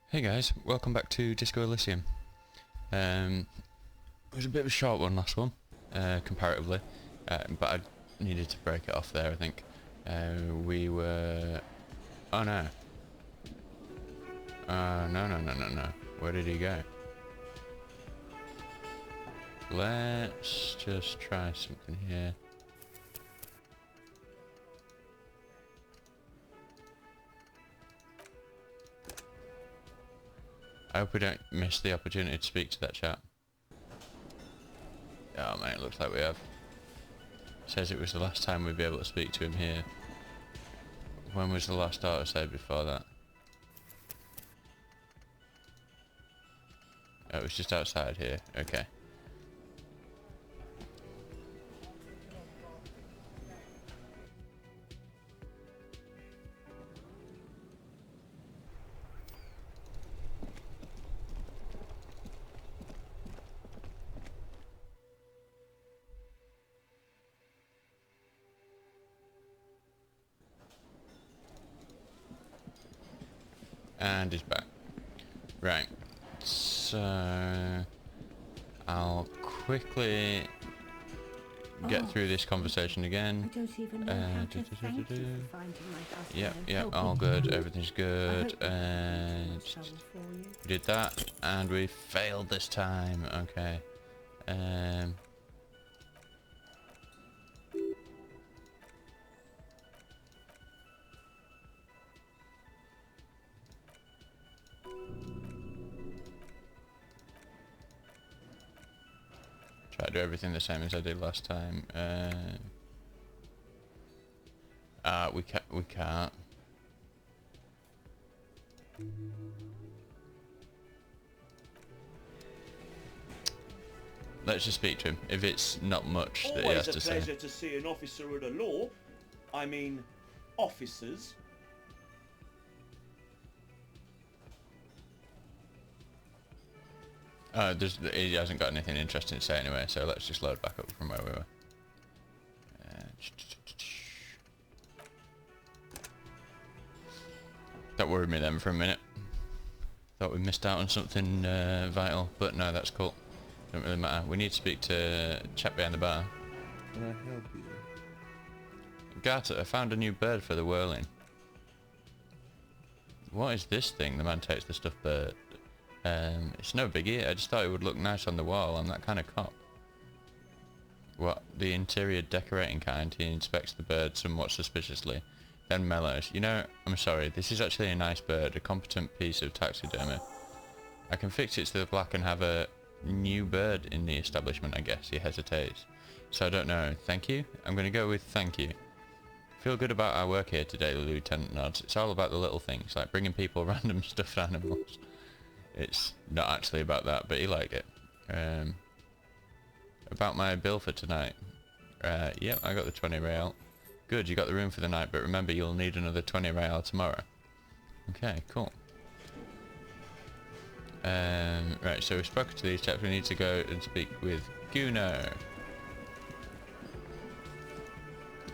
Hey guys, welcome back to Disco Elysium. It was a bit of a short one, last one, comparatively, but I needed to break it off there, I think. We were... Oh no. No. Where did he go? Let's just try something here. I hope we don't miss the opportunity to speak to that chap. Oh man, it looks like we have. Says it was the last time we'd be able to speak to him here. When was the last autosave before that? Oh, it was just outside here. Okay. And he's back. Right. So I'll quickly get through this conversation again. Yep, all good. Everything's good. And we did that, and we failed this time. Okay. Try to do everything the same as I did last time. We can't. Let's just speak to him. If it's not much that he has to say. Always a pleasure to see an officer of the law. I mean, officers. He hasn't got anything interesting to say anyway, so let's just load back up from where we were. That worried me then for a minute. Thought we missed out on something vital, but no, that's cool. Don't really matter. We need to speak to chap behind the bar. Can I help you? Garter, I found a new bird for the whirling. What is this thing? The man takes the stuffed bird. It's no biggie. I just thought it would look nice on the wall. I'm that kind of cop. What? The interior decorating kind. He inspects the bird somewhat suspiciously, then mellows. You know, I'm sorry. This is actually a nice bird, a competent piece of taxidermy. I can fix it to the black and have a new bird in the establishment, I guess. He hesitates. So I don't know. Thank you? I'm going to go with thank you. Feel good about our work here today, the Lieutenant nods. It's all about the little things, like bringing people random stuffed animals. It's not actually about that, but he liked it. About my bill for tonight. Yep, I got the 20 real. Good, you got the room for the night, but remember you'll need another 20 real tomorrow. Okay, cool. Right, so we've spoken to these chaps. We need to go and speak with Kuno.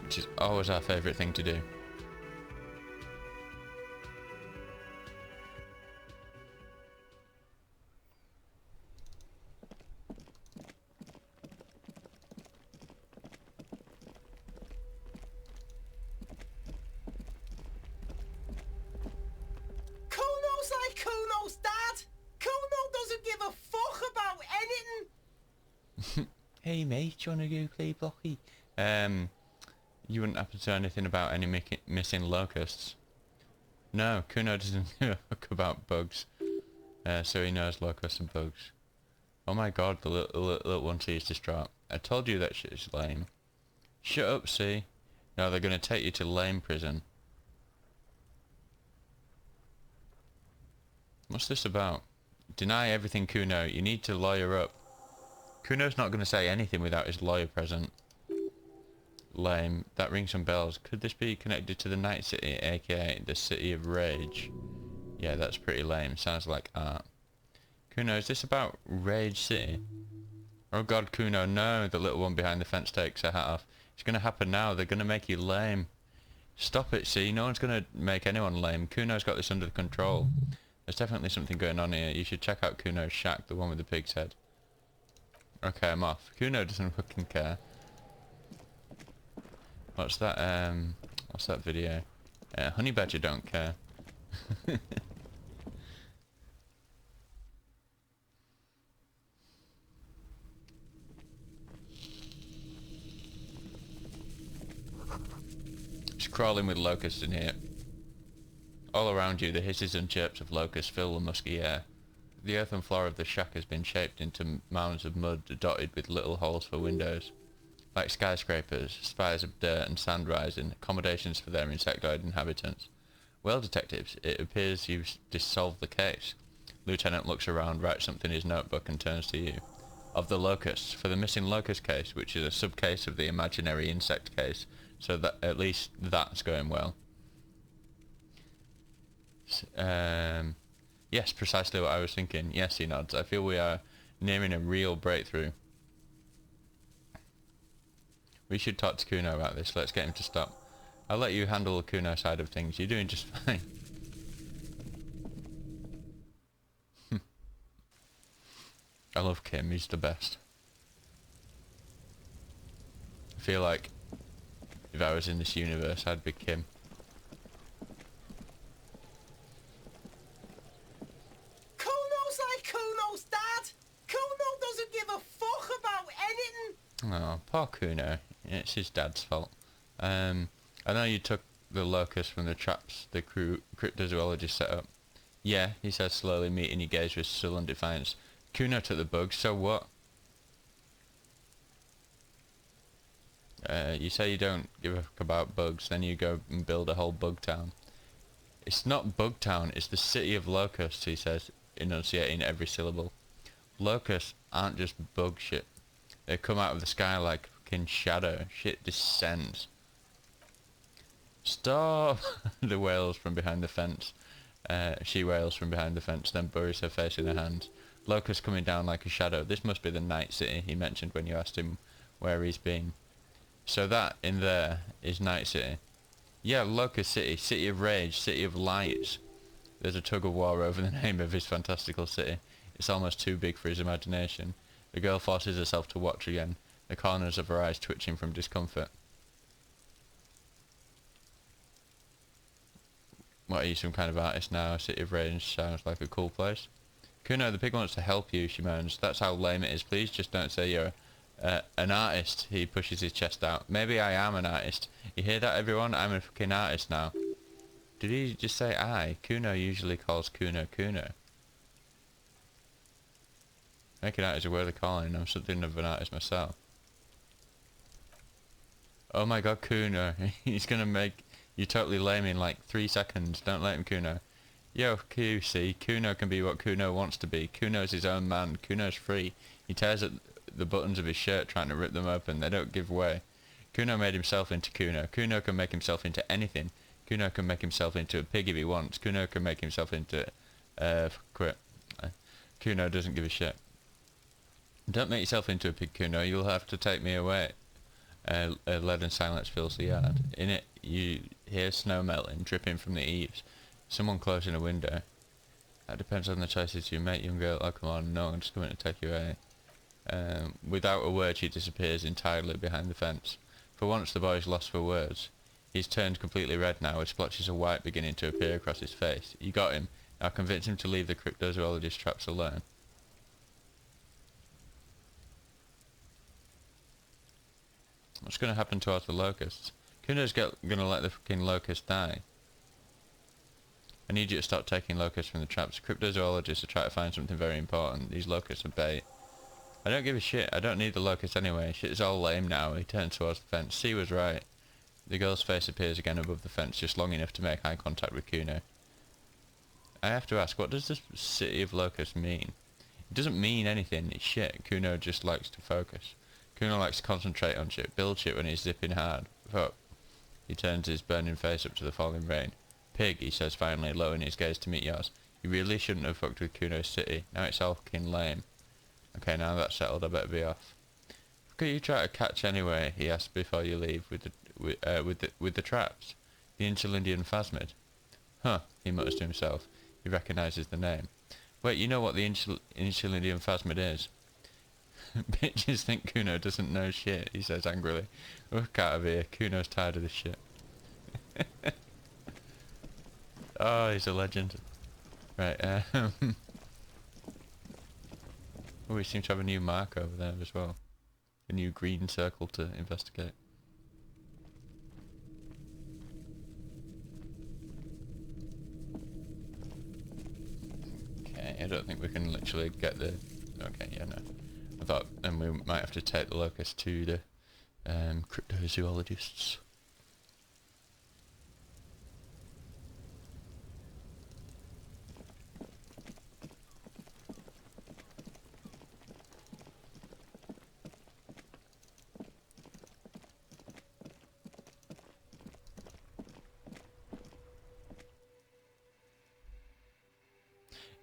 Which is always our favourite thing to do. Kuno's like Kuno's dad. Kuno doesn't give a fuck about anything. Hey mate, you wanna go play blocky? You wouldn't happen to know anything about any missing locusts? No, Kuno doesn't give a fuck about bugs. So he knows locusts and bugs. Oh my god, the little one sees distraught. I told you that shit is lame. Shut up, see? No, they're gonna take you to lame prison. What's this about? Deny everything, Kuno. You need to lawyer up. Kuno's not gonna say anything without his lawyer present. Lame. That rings some bells. Could this be connected to the Night City, aka the City of Rage? Yeah, that's pretty lame. Sounds like art. Kuno, is this about Rage City? Oh god, Kuno, no! The little one behind the fence takes her hat off. It's gonna happen now. They're gonna make you lame. Stop it, see? No one's gonna make anyone lame. Kuno's got this under control. There's definitely something going on here. You should check out Kuno's shack, the one with the pig's head. Okay, I'm off. Kuno doesn't fucking care. What's that? What's that video? Honey Badger don't care. It's crawling with locusts in here. All around you, the hisses and chirps of locusts fill the musky air. The earthen floor of the shack has been shaped into mounds of mud dotted with little holes for windows. Like skyscrapers, spires of dirt and sand rising, accommodations for their insectoid inhabitants. Well, detectives, it appears you've solved the case. Lieutenant looks around, writes something in his notebook and turns to you. Of the locusts, for the missing locust case, which is a sub-case of the imaginary insect case, so that at least that's going well. Yes, precisely what I was thinking. Yes, he nods. I feel we are nearing a real breakthrough. We should talk to Kuno about this. Let's get him to stop. I'll let you handle the Kuno side of things. You're doing just fine. I love Kim. He's the best. I feel like if I was in this universe, I'd be Kim. Kuno's like Kuno's dad. Kuno doesn't give a fuck about anything. Oh, poor Kuno. It's his dad's fault. I know you took the locust from the traps the cryptozoologist set up. Yeah, he says slowly, meeting your gaze with sullen defiance. Kuno took the bugs, so what? You say you don't give a fuck about bugs, then you go and build a whole bug town. It's not Bug Town, it's the city of locusts, he says, enunciating every syllable. Locusts aren't just bug shit. They come out of the sky like fucking shadow. Shit descends. Stop! The wails from behind the fence. She wails from behind the fence, then buries her face in her hands. Locusts coming down like a shadow. This must be the Night City he mentioned when you asked him where he's been. So that, in there, is Night City. Yeah, Locust City. City of Rage. City of Lights. There's a tug of war over the name of his fantastical city. It's almost too big for his imagination. The girl forces herself to watch again, the corners of her eyes twitching from discomfort. What, are you some kind of artist now? City of Rage sounds like a cool place. Kuno, the pig wants to help you, she moans. That's how lame it is. Please just don't say you're an artist. He pushes his chest out. Maybe I am an artist. You hear that, everyone? I'm a fucking artist now. Did he just say I? Kuno usually calls Kuno Kuno. Making art is a worthy calling. I'm something of an artist myself. Oh my god, Kuno. He's gonna make you totally lame in like 3 seconds. Don't let him, Kuno. Yo, QC. Kuno can be what Kuno wants to be. Kuno's his own man. Kuno's free. He tears at the buttons of his shirt trying to rip them open. They don't give way. Kuno made himself into Kuno. Kuno can make himself into anything. Kuno can make himself into a pig if he wants. Kuno can make himself into... quit. Kuno doesn't give a shit. Don't make yourself into a pig, Kuno. You'll have to take me away. A leaden silence fills the yard. In it, you hear snow melting, dripping from the eaves. Someone closing a window. That depends on the choices you make, young girl. Oh, come on. No, I'm just coming to take you away. Without a word, she disappears entirely behind the fence. For once, the boy's lost for words. He's turned completely red now, with splotches of white beginning to appear across his face. You got him. Now convince him to leave the cryptozoologist traps alone. What's going to happen to all the locusts? Kuno's going to let the fucking locusts die. I need you to stop taking locusts from the traps. Cryptozoologists are trying to find something very important. These locusts are bait. I don't give a shit. I don't need the locusts anyway. Shit is all lame now. He turns towards the fence. C was right. The girl's face appears again above the fence, just long enough to make eye contact with Kuno. I have to ask, what does this city of locusts mean? It doesn't mean anything. It's shit. Kuno just likes to focus. Kuno likes to concentrate on shit, build shit when he's zipping hard. Fuck. He turns his burning face up to the falling rain. Pig, he says finally, lowering his gaze to meet yours. You really shouldn't have fucked with Kuno's city. Now it's all fucking lame. Okay, now that's settled, I better be off. What could you try to catch anyway? He asked before you leave with the traps. The Interlindian phasmid. Huh, he mutters to himself. He recognises the name. Wait, you know what the initial Indian phasmid is? Bitches think Kuno doesn't know shit, he says angrily. Look out of here, Kuno's tired of this shit. Oh, he's a legend. Right, oh, we seem to have a new mark over there as well. A new green circle to investigate. Okay, I don't think we can literally get the... Okay, yeah, no. I thought, and we might have to take the locust to the cryptozoologists.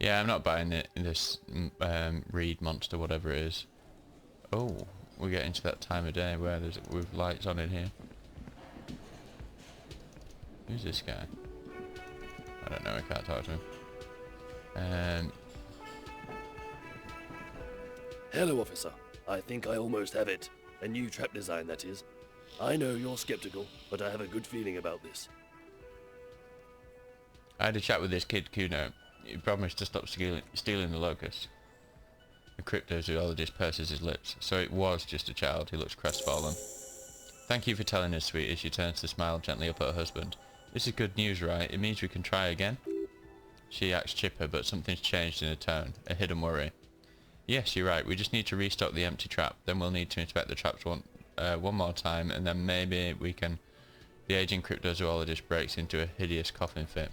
Yeah, I'm not buying this reed monster, whatever it is. Oh, we get into that time of day where there's with lights on in here. Who's this guy? I don't know, I can't talk to him. Hello, officer. I think I almost have it. A new trap design, that is. I know you're skeptical, but I have a good feeling about this. I had a chat with this kid, Kuno. He promised to stop stealing the locust. The cryptozoologist purses his lips. So it was just a child. He looks crestfallen. Thank you for telling us, sweetie. She turns to smile gently up at her husband. This is good news, right? It means we can try again? She acts chipper, but something's changed in her tone. A hidden worry. Yes, you're right. We just need to restock the empty trap. Then we'll need to inspect the traps one more time, and then maybe we can... The aging cryptozoologist breaks into a hideous coughing fit.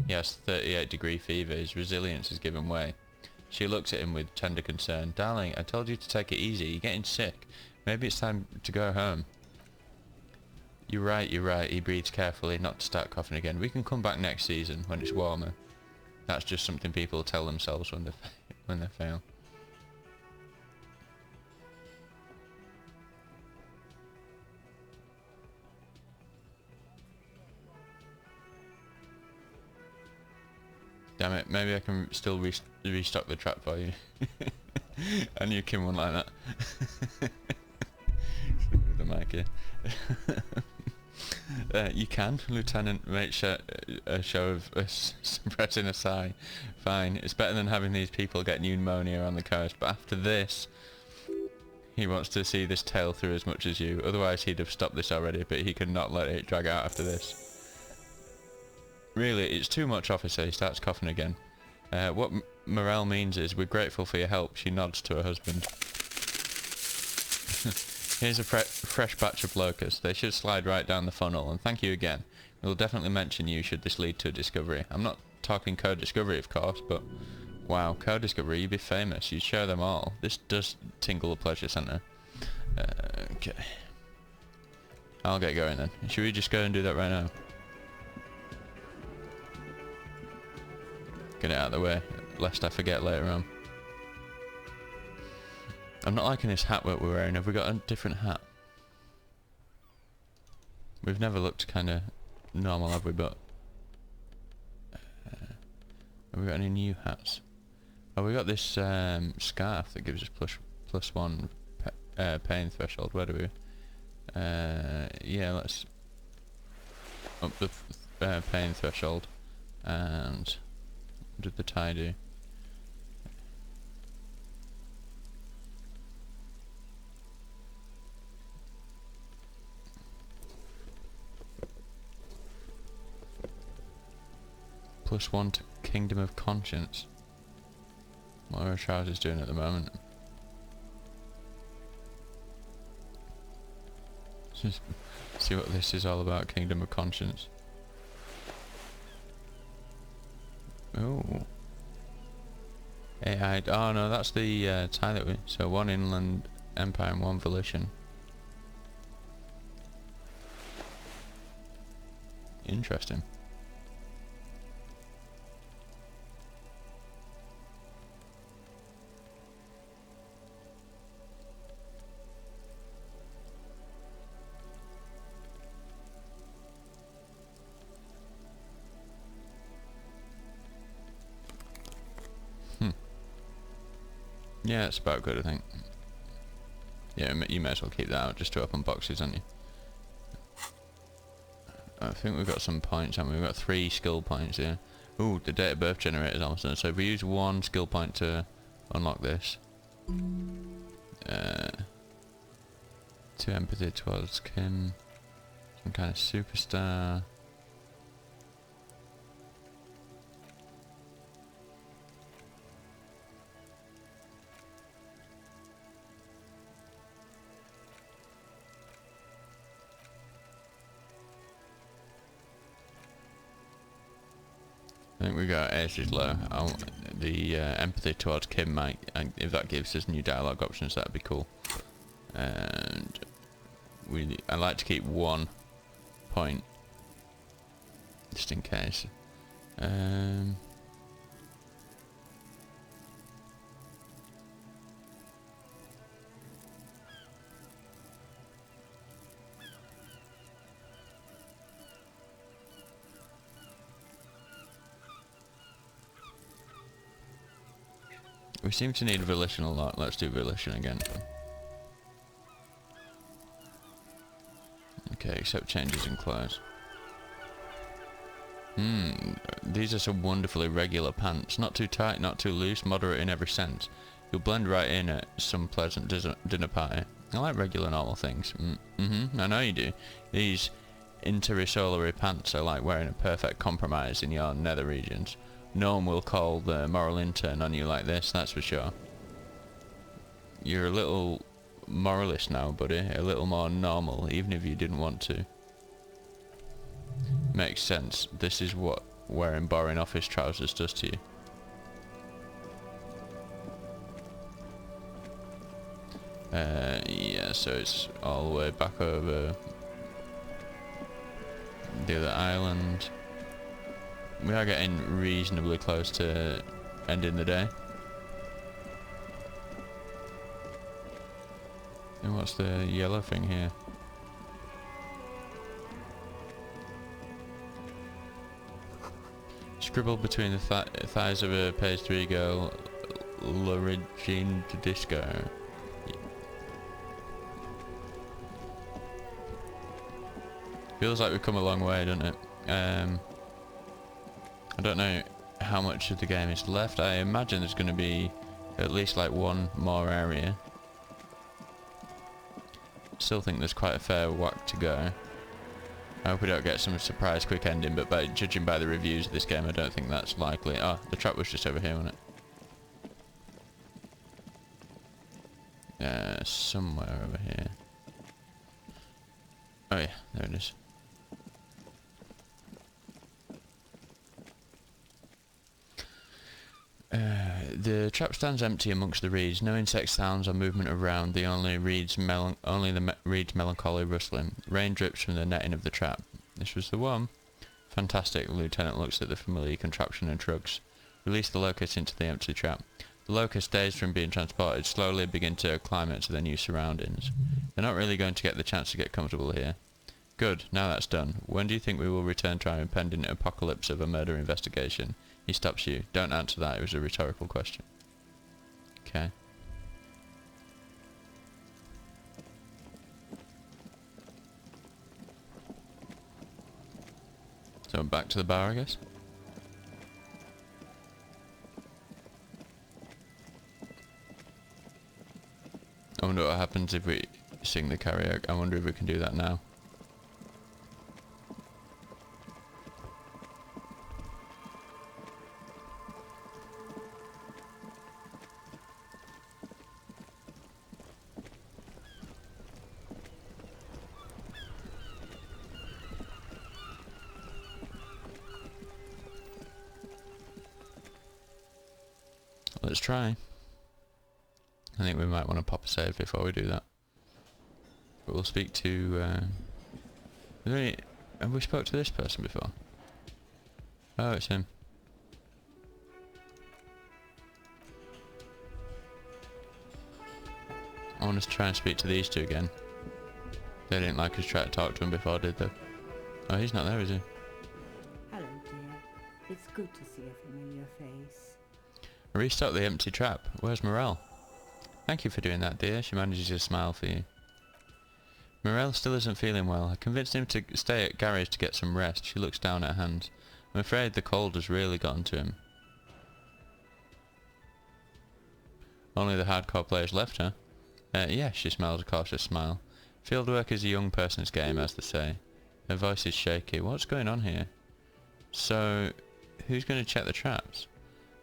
He has 38-degree fever. His resilience has given way. She looks at him with tender concern. Darling, I told you to take it easy. You're getting sick. Maybe it's time to go home. You're right, you're right. He breathes carefully, not to start coughing again. We can come back next season, when it's warmer. That's just something people tell themselves when they fail. Damn it, maybe I can still restock the trap for you. I knew Kim wouldn't like that. The mic here. You can, Lieutenant. Make a show of suppressing a sigh. Fine, it's better than having these people get pneumonia on the coast, but after this... He wants to see this tale through as much as you, otherwise he'd have stopped this already, but he cannot let it drag out after this. Really, it's too much, officer. He starts coughing again. What Morel means is, we're grateful for your help. She nods to her husband. Here's a fresh batch of locusts. They should slide right down the funnel, and thank you again. We'll definitely mention you should this lead to a discovery. I'm not talking co-discovery, of course, but... Wow, co-discovery, you'd be famous. You'd show them all. This does tingle a pleasure centre. Okay. I'll get going then. Should we just go and do that right now? Get it out of the way, lest I forget later on. I'm not liking this hat that we're wearing. Have we got a different hat? We've never looked kind of normal, have we? But have we got any new hats? Oh, we got this scarf that gives us plus one pain threshold. Where do we? Yeah, let's up the pain threshold. And what did the tie do? +1 to Kingdom of Conscience. What are our trousers doing at the moment? Just see what this is all about, Kingdom of Conscience. Oh. AI. Oh no, that's the tie that we... So 1 Inland Empire and 1 Volition. Interesting. Yeah, it's about good, I think. Yeah, you may as well keep that out just to open boxes, aren't you? I think we've got some points, haven't we? We've got 3 skill points here. Ooh, the date of birth generator is almost done. So if we use 1 skill point to unlock this. 2 empathy towards Kim. Some kind of superstar. I think we got ages low. The empathy towards Kim might, and if that gives us new dialogue options, that'd be cool. And I like to keep 1 point just in case. We seem to need volition a lot. Let's do volition again. Okay, accept changes in clothes. These are some wonderfully regular pants. Not too tight, not too loose, moderate in every sense. You'll blend right in at some pleasant dinner party. I like regular normal things. I know you do. These intersolary pants are like wearing a perfect compromise in your nether regions. No one will call the moral intern on you like this, that's for sure. You're a little moralist now, buddy. A little more normal, even if you didn't want to. Makes sense. This is what wearing boring office trousers does to you. Yeah, so it's all the way back over the other island. We are getting reasonably close to ending the day. And what's the yellow thing here? Scribbled between the thighs of a page 3 girl, Lorigine Disco. Feels like we've come a long way, doesn't it? I don't know how much of the game is left. I imagine there's going to be at least like 1 more area. Still think there's quite a fair whack to go. I hope we don't get some surprise quick ending, but judging by the reviews of this game, I don't think that's likely. Oh, the trap was just over here, wasn't it? Somewhere over here. Oh yeah, there it is. The trap stands empty amongst the reeds. No insect sounds or movement around. Only the reeds melancholy rustling. Rain drips from the netting of the trap. This was the one. Fantastic. The lieutenant looks at the familiar contraption and shrugs. Release the locust into the empty trap. The locusts, dazed from being transported, slowly begin to acclimate to their new surroundings. They're not really going to get the chance to get comfortable here. Good. Now that's done. When do you think we will return to our impending apocalypse of a murder investigation? He stops you. Don't answer that. It was a rhetorical question. Okay. So back to the bar, I guess. I wonder what happens if we sing the karaoke. I wonder if we can do that now. Let's try. I think we might want to pop a save before we do that. But we'll speak to... have we spoke to this person before? Oh, it's him. I want us to try and speak to these two again. They didn't like us try to talk to him before, did they? Oh, he's not there, is he? Hello, dear. It's good to see a familiar face. I restocked the empty trap. Where's Morel? Thank you for doing that, dear. She manages to smile for you. Morel still isn't feeling well. I convinced him to stay at Gary's to get some rest. She looks down at her hands. I'm afraid the cold has really gotten to him. Only the hardcore players left, huh? Yes, she smiles a cautious smile. Fieldwork is a young person's game, as they say. Her voice is shaky. What's going on here? So, who's going to check the traps?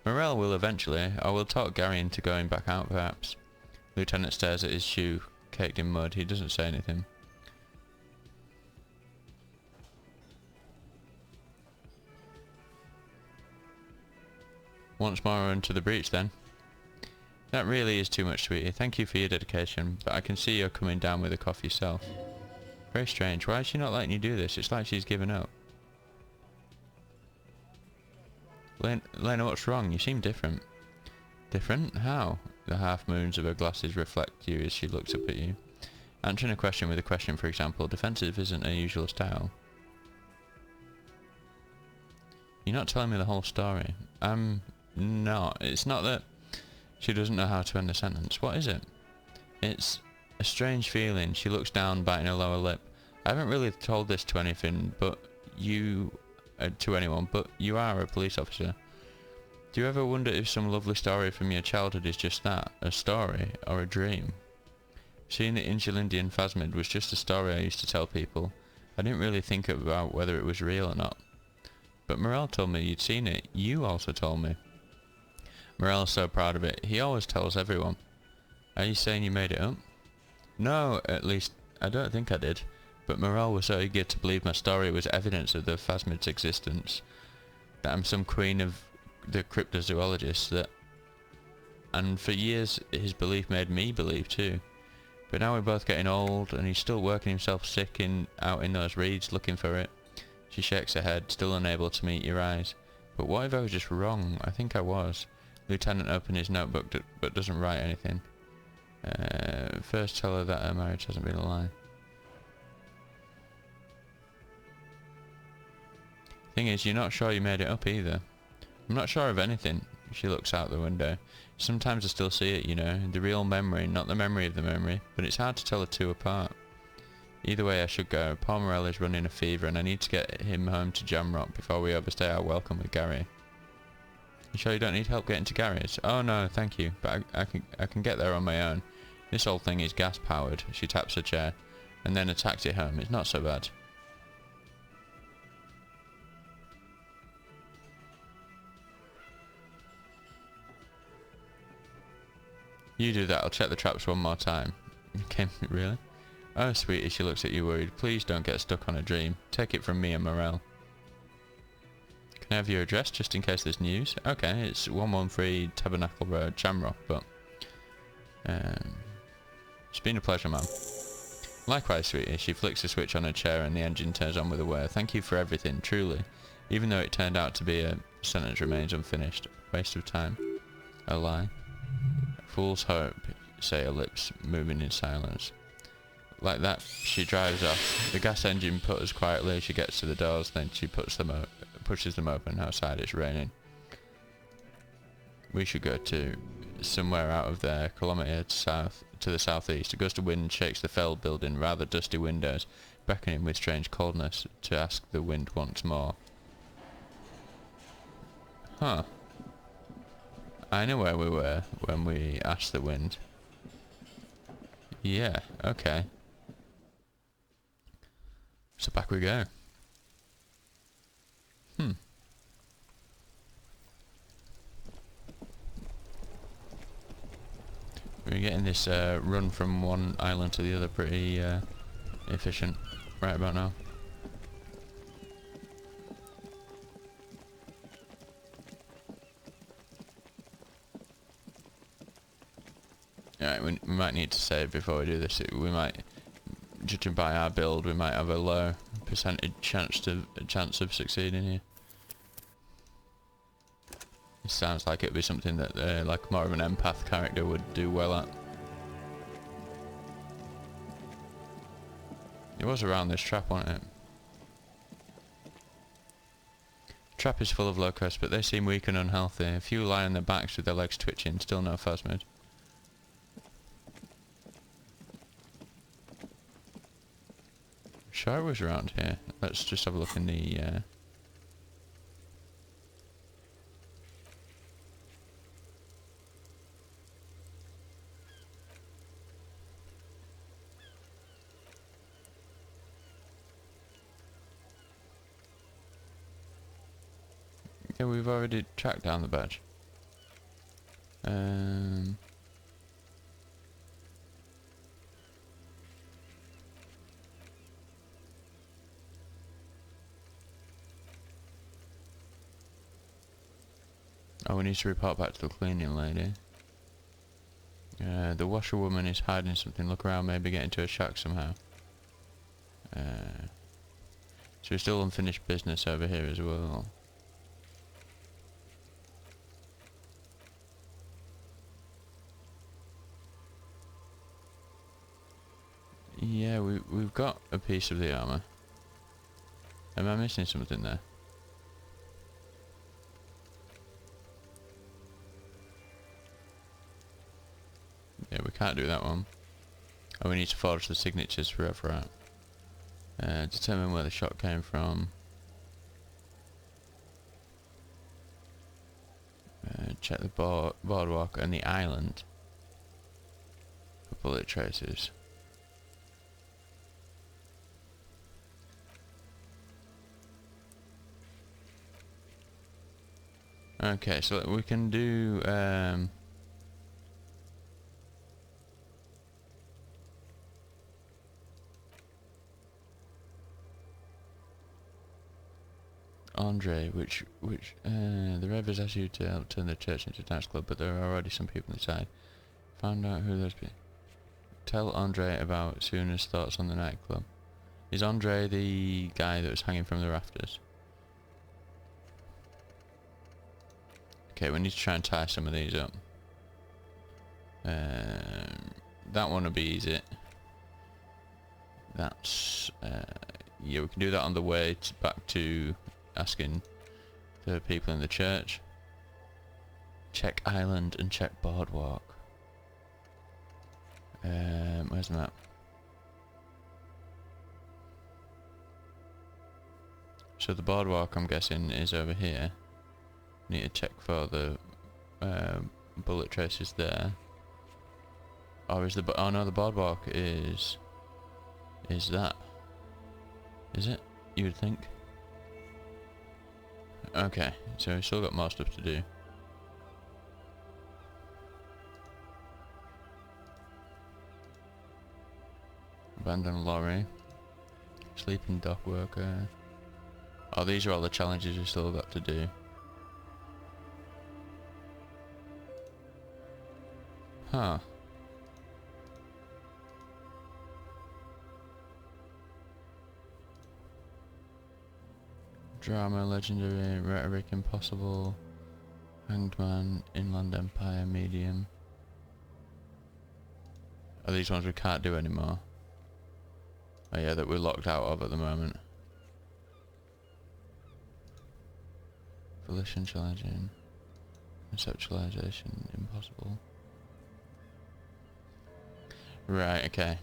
Morel will eventually, or we'll talk Gary into going back out perhaps. Lieutenant stares at his shoe, caked in mud. He doesn't say anything. Once more into the breach then. That really is too much, sweetie. Thank you for your dedication, but I can see you're coming down with a cough yourself. Very strange. Why is she not letting you do this? It's like she's given up. Lena, what's wrong? You seem different. Different? How? The half moons of her glasses reflect you as she looks up at you. Answering a question with a question, for example. Defensive isn't her usual style. You're not telling me the whole story. I'm not. It's not that she doesn't know how to end a sentence. What is it? It's a strange feeling. She looks down, biting her lower lip. I haven't really told this to anything, but to anyone, but you are a police officer. Do you ever wonder if some lovely story from your childhood is just that, a story, or a dream? Seeing the Insulindian phasmid was just a story I used to tell people. I didn't really think about whether it was real or not. But Morel told me you'd seen it. You also told me. Morel's so proud of it. He always tells everyone. Are you saying you made it up? No, at least, I don't think I did. But Morel was so eager to believe my story was evidence of the phasmid's existence, that I'm some queen of the cryptozoologists, that... And for years his belief made me believe too. But now we're both getting old, and he's still working himself sick out in those reeds looking for it. She shakes her head, still unable to meet your eyes. But what if I was just wrong? I think I was. Lieutenant opened his notebook but doesn't write anything. First tell her that her marriage hasn't been a lie. Thing is, you're not sure you made it up either. I'm not sure of anything. She looks out the window. Sometimes I still see it, you know, the real memory, not the memory of the memory, but it's hard to tell the two apart. Either way I should go. Paul Morel is running a fever and I need to get him home to Jamrock before we overstay our welcome with Gary. You sure you don't need help getting to Gary's? Oh no, thank you, but I can get there on my own. This old thing is gas powered. She taps her chair, and then a taxi home. It's not so bad. You do that, I'll check the traps one more time. Okay, really? Oh, sweetie, she looks at you worried. Please don't get stuck on a dream. Take it from me and Morel. Can I have your address just in case there's news? Okay, it's 113 Tabernacle Road, Jamrock, but... it's been a pleasure, ma'am. Likewise, sweetie. She flicks a switch on her chair and the engine turns on with a whir. Thank you for everything, truly. Even though it turned out to be a sentence remains unfinished. Waste of time. A lie. Fool's hope, say her lips, moving in silence. Like that, she drives off. The gas engine putters quietly. She gets to the doors, then she pushes them open. Outside it's raining. We should go to somewhere out of there, kilometre to the southeast. A gust of wind shakes the Feld building, rather dusty windows, beckoning with strange coldness to ask the wind once more. Huh. I know where we were when we asked the wind. Yeah, okay. So back we go. We're getting this run from one island to the other pretty efficient right about now. Alright, we might need to save before we do this. We might, judging by our build, we might have a low percentage chance of succeeding here. It sounds like it'd be something that like more of an empath character would do well at. It was around this trap, wasn't it? Trap is full of locusts, but they seem weak and unhealthy. A few lie on their backs with their legs twitching, still no phasmid. sure it was around here. Let's just have a look in the... Yeah, we've already tracked down the badge. Oh, we need to report back to the cleaning lady. The washerwoman is hiding something. Look around, maybe get into a shack somehow. So we're still unfinished business over here as well. Yeah, we've got a piece of the armour. Am I missing something there? Yeah, we can't do that one. Oh, we need to forge the signatures for everyone. Determine where the shot came from. Check the boardwalk and the island for bullet traces. Okay, so we can do Andre, which the Ravens asked you to help turn the church into a dance club, but there are already some people inside. Find out who those people. Tell Andre about Suna's thoughts on the nightclub. Is Andre the guy that was hanging from the rafters? Okay, we need to try and tie some of these up. That one will be easy. That's yeah, we can do that on the way back to asking the people in the church. Check island and check boardwalk. Where's the map? So the boardwalk, I'm guessing, is over here. Need to check for the bullet traces there. Or is the oh no, the boardwalk is that? Is it? You would think. Okay, so we've still got more stuff to do. Abandoned lorry. Sleeping dock worker. Oh, these are all the challenges we've still got to do. Huh. Drama, legendary, rhetoric, impossible, hanged man, inland empire, medium. Are these ones we can't do anymore? Oh yeah, that we're locked out of at the moment. Volition challenging, conceptualization, impossible. Right, okay.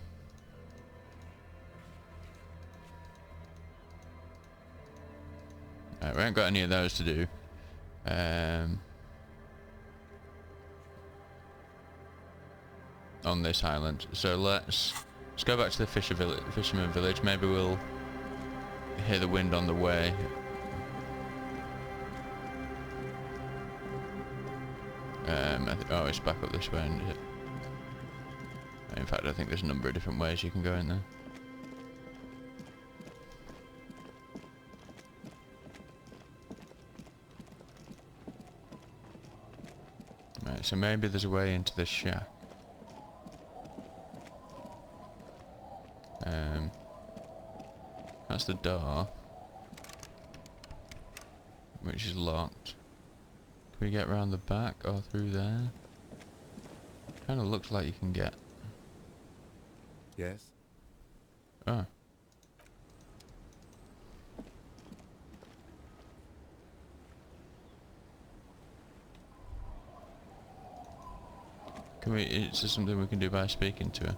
Right, we ain't got any of those to do. On this island. So let's go back to the fisherman village. Maybe we'll hear the wind on the way. Oh, it's back up this way, isn't it? In fact, I think there's a number of different ways you can go in there. Right, so maybe there's a way into this shack. That's the door, which is locked. Can we get around the back or through there? Kind of looks like you can get. Yes? Oh. Can we? Is this something we can do by speaking to her?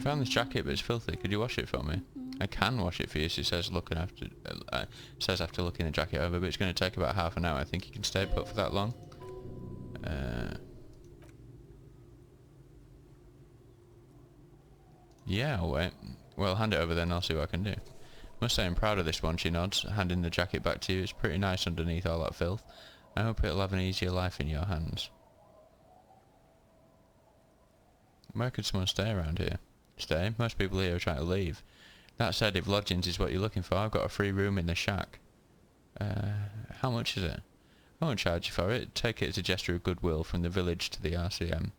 I found this jacket, but it's filthy. Could you wash it for me? I can wash it for you, she says, looking after. Says after looking the jacket over, but it's going to take about half an hour. I think you can stay put for that long. Yeah, I'll wait. Well, hand it over then. I'll see what I can do. Must say I'm proud of this one. She nods, handing the jacket back to you. It's pretty nice underneath all that filth. I hope it'll have an easier life in your hands. Where could someone stay around here? Stay? Most people here are trying to leave. That said, if lodgings is what you're looking for, I've got a free room in the shack. How much is it? I won't charge you for it. Take it as a gesture of goodwill from the village to the RCM.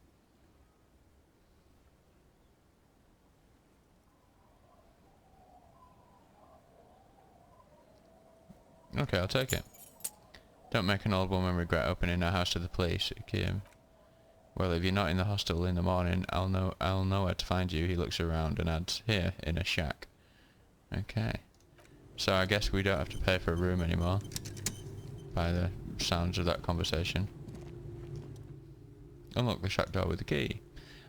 Okay, I'll take it. Don't make an old woman regret opening her house to the police, Kim. Well, if you're not in the hostel in the morning, I'll know where to find you. He looks around and adds, here, in a shack. Okay. So I guess we don't have to pay for a room anymore. By the sounds of that conversation. Unlock the shack door with the key.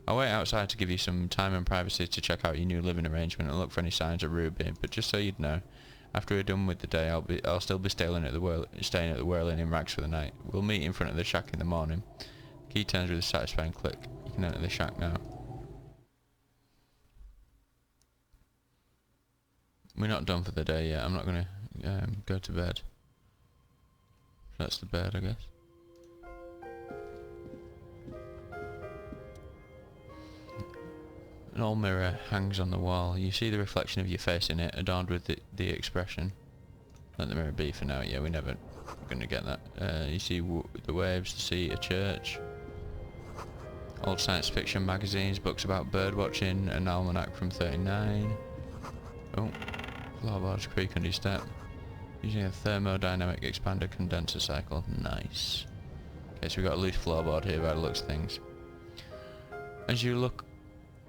I'll wait outside to give you some time and privacy to check out your new living arrangement and look for any signs of Ruby, but just so you'd know, after we're done with the day, I'll still be staying at the Whirling in Rags for the night. We'll meet in front of the shack in the morning. Key turns with a satisfying click. You can enter the shack now. We're not done for the day yet. I'm not going to go to bed. That's the bed, I guess. An old mirror hangs on the wall. You see the reflection of your face in it, adorned with the expression. Let the mirror be for now. Yeah, we're never going to get that. You see the waves, the sea, a church. Old science fiction magazines, books about bird watching, an almanac from 39. Oh, floorboards creak under your step. Using a thermodynamic expander condenser cycle. Nice. Okay, so we've got a loose floorboard here by the looks of things. As you look,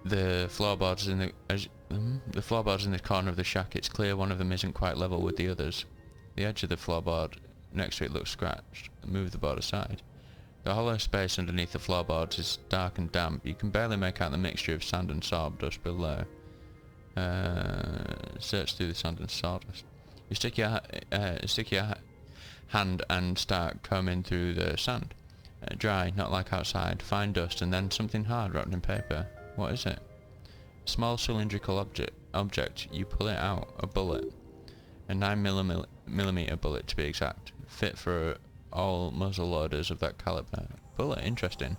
the floorboards in the corner of the shack, it's clear one of them isn't quite level with the others. The edge of the floorboard next to it looks scratched. Move the board aside. The hollow space underneath the floorboards is dark and damp. You can barely make out the mixture of sand and sawdust below. Search through the sand and sawdust. You stick your hand and start combing through the sand. Dry, not like outside. Fine dust, and then something hard wrapped in paper. What is it? A small cylindrical object. You pull it out. A bullet. A 9mm bullet to be exact. Fit for all muzzle loaders of that caliber. Bullet, interesting.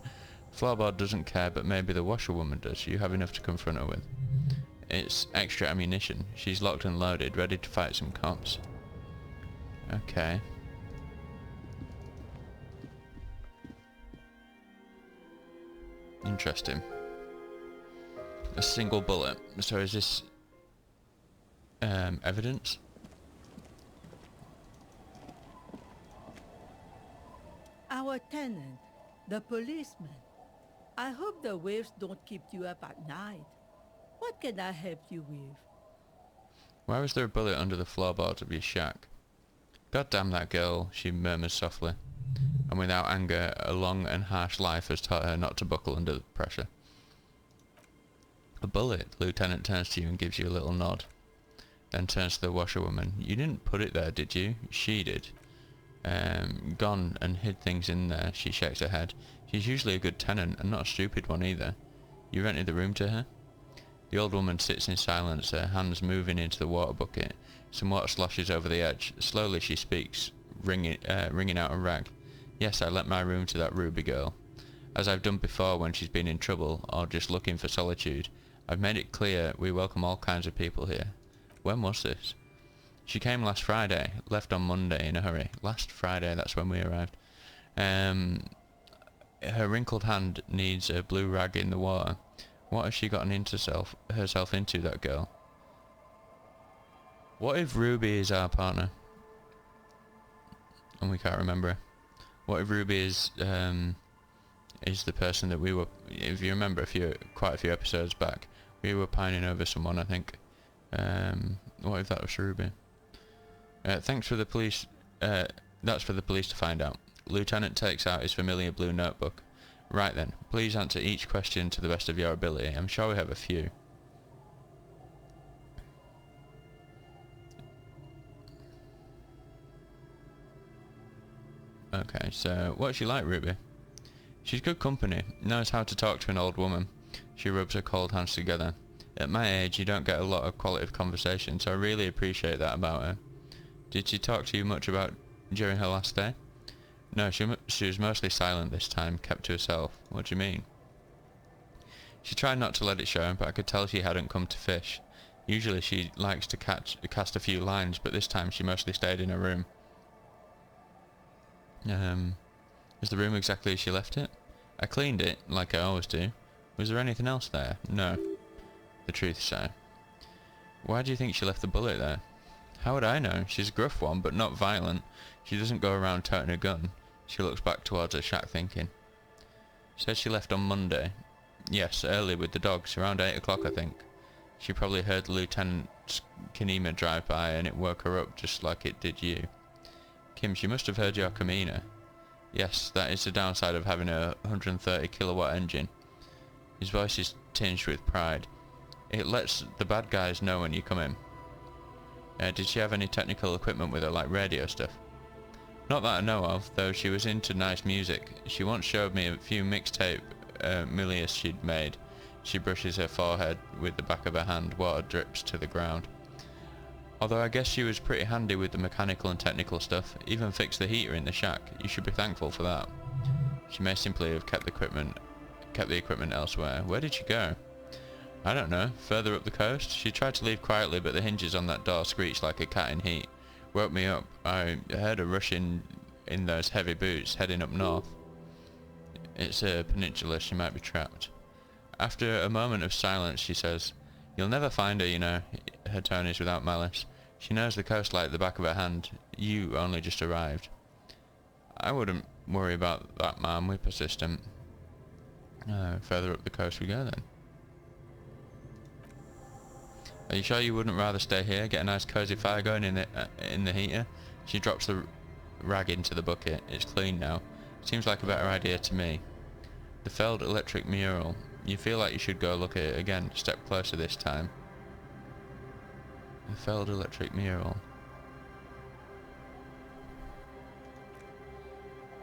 Floorboard doesn't care, but maybe the washerwoman does. You have enough to confront her with. It's extra ammunition. She's locked and loaded, ready to fight some cops. Okay. Interesting. A single bullet. So is this evidence? Our tenant, the policeman. I hope the waves don't keep you up at night. What can I help you with? Why was there a bullet under the floorboards of your shack? God damn that girl, she murmurs softly. And without anger, a long and harsh life has taught her not to buckle under the pressure. A bullet. The lieutenant turns to you and gives you a little nod. Then turns to the washerwoman. You didn't put it there, did you? She did. Gone and hid things in there. She shakes her head. She's usually a good tenant, and not a stupid one either. You rented the room to her? The old woman sits in silence, her hands moving into the water bucket. Some water sloshes over the edge. Slowly she speaks, wringing out a rag. Yes, I let my room to that Ruby girl. As I've done before when she's been in trouble, or just looking for solitude. I've made it clear we welcome all kinds of people here. When was this? She came last Friday, left on Monday in a hurry. Last Friday, that's when we arrived. Her wrinkled hand needs a blue rag in the water. What has she gotten herself into, that girl? What if Ruby is our partner? And we can't remember her. What if Ruby is the person that we were... If you remember quite a few episodes back, we were pining over someone, I think. What if that was Ruby? Thanks for the police... that's for the police to find out. Lieutenant takes out his familiar blue notebook. Right then, please answer each question to the best of your ability. I'm sure we have a few. Okay, so what's she like, Ruby? She's good company, knows how to talk to an old woman. She rubs her cold hands together. At my age, you don't get a lot of quality conversation, so I really appreciate that about her. Did she talk to you much about during her last day? No, she was mostly silent this time, kept to herself. What do you mean? She tried not to let it show, but I could tell she hadn't come to fish. Usually she likes to cast a few lines, but this time she mostly stayed in her room. Is the room exactly as she left it? I cleaned it, like I always do. Was there anything else there? No. The truth, so. Why do you think she left the bullet there? How would I know? She's a gruff one, but not violent. She doesn't go around toting a gun. She looks back towards her shack thinking. She said she left on Monday. Yes, early with the dogs, around 8 o'clock I think. She probably heard the Lieutenant's Kinema drive by and it woke her up just like it did you. Kim, she must have heard your Kamina. Yes, that is the downside of having a 130 kilowatt engine. His voice is tinged with pride. It lets the bad guys know when you come in. Did she have any technical equipment with her, like radio stuff? Not that I know of, though she was into nice music. She once showed me a few mixtape milias she'd made. She brushes her forehead with the back of her hand, water drips to the ground. Although I guess she was pretty handy with the mechanical and technical stuff, even fixed the heater in the shack. You should be thankful for that. She may simply have kept the equipment elsewhere. Where did she go? I don't know, further up the coast. She tried to leave quietly, but the hinges on that door screeched like a cat in heat. Woke me up. I heard her rushing in those heavy boots, heading up north. It's a peninsula, she might be trapped. After a moment of silence, she says, "You'll never find her, you know." Her tone is without malice. She knows the coast like the back of her hand. You only just arrived. I wouldn't worry about that, ma'am. We're persistent. Further up the coast we go then. Are you sure you wouldn't rather stay here, get a nice cosy fire going in the heater? She drops the rag into the bucket. It's clean now. Seems like a better idea to me. The failed electric mural. You feel like you should go look at it again. Step closer this time. The failed electric mural.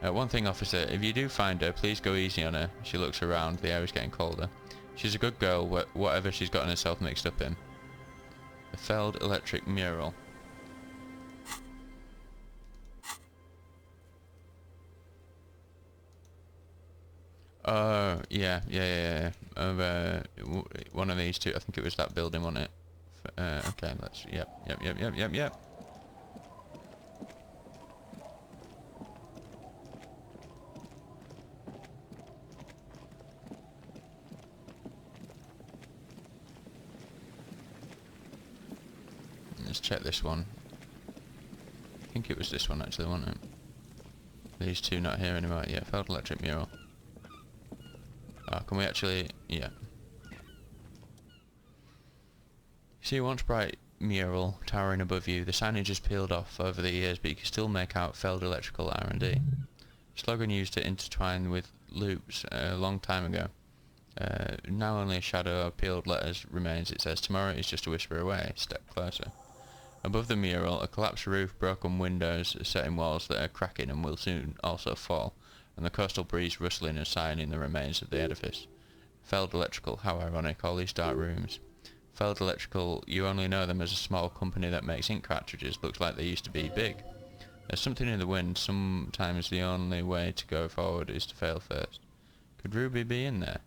One thing, officer. If you do find her, please go easy on her. She looks around. The air is getting colder. She's a good girl, whatever she's gotten herself mixed up in. The failed electric mural. Oh, yeah. Over one of these two. I think it was that building, wasn't it? Okay, let's. Yep. Let's check this one. I think it was this one actually, wasn't it? These two not here anymore. Yeah, failed electric mural. Can we actually... yeah. See a once bright mural towering above you. The signage is peeled off over the years, but you can still make out failed electrical R&D. Slogan used to intertwine with loops a long time ago. Now only a shadow of peeled letters remains. It says, "Tomorrow is just a whisper away. Step closer." Above the mural, a collapsed roof, broken windows, set in walls that are cracking and will soon also fall, and the coastal breeze rustling and sighing in the remains of the edifice. Feld Electrical, how ironic, all these dark rooms. Feld Electrical, you only know them as a small company that makes ink cartridges. Looks like they used to be big. There's something in the wind. Sometimes the only way to go forward is to fail first. Could Ruby be in there?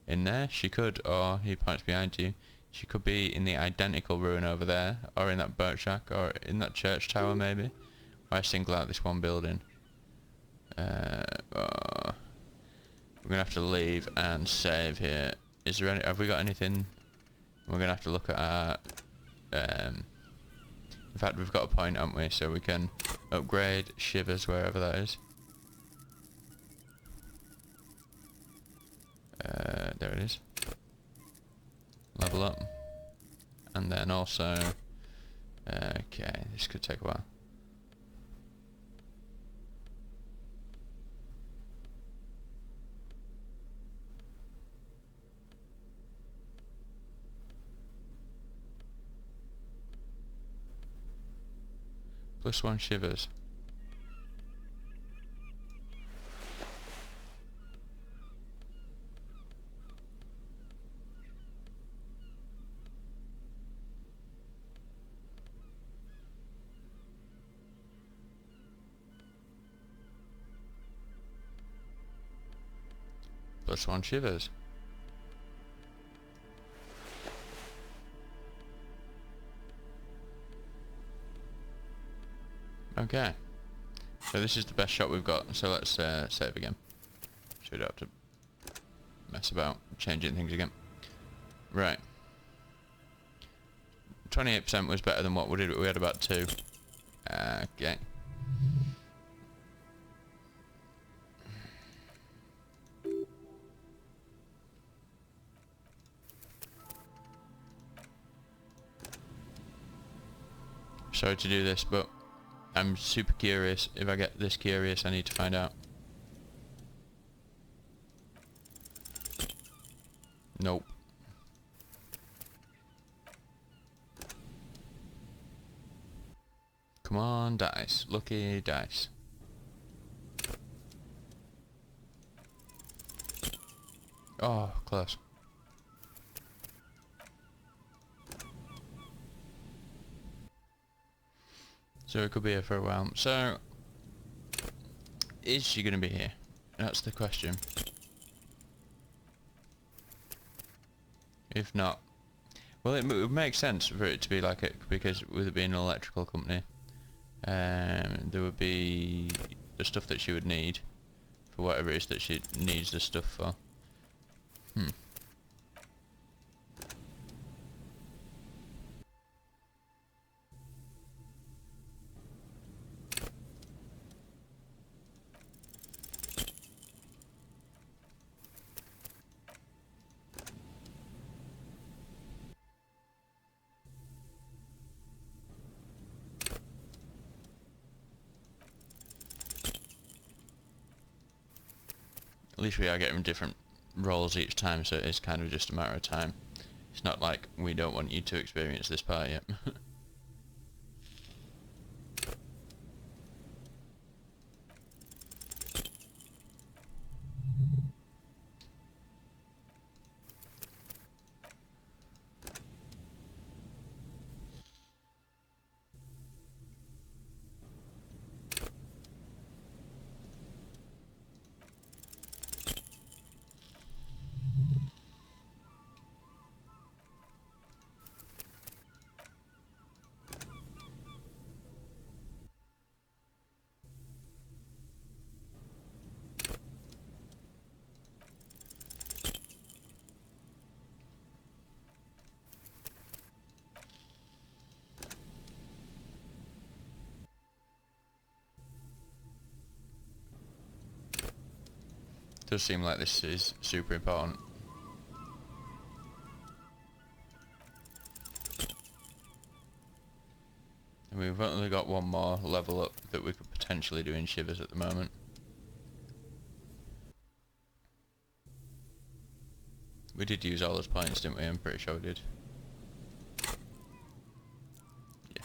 In there? She could, or, he points behind you, she could be in the identical ruin over there, or in that boat shack, or in that church tower maybe. Why single out this one building? We're gonna have to leave and save here. Is there any? Have we got anything? We're gonna have to look at our. In fact, we've got a point, haven't we? So we can upgrade Shivers wherever that is. There it is. Level up. And then also... okay, this could take a while. +1 Shivers. +1 shivers. Okay. So this is the best shot we've got, so let's save again. So we don't have to mess about changing things again. Right. 28% was better than what we did. We had about 2. Okay. Sorry to do this, but I'm super curious. If I get this curious, I need to find out. Nope. Come on, dice. Lucky dice. Oh, close. So it could be here for a while. So, is she going to be here? That's the question. If not, well, it would make sense for it to be like it, because with it being an electrical company, there would be the stuff that she would need for whatever it is that she needs the stuff for. At least we are getting different roles each time, so it's kind of just a matter of time. It's not like we don't want you to experience this part yet. Does seem like this is super important. And we've only got one more level up that we could potentially do in shivers at the moment. We did use all those points, didn't we? I'm pretty sure we did. Yeah.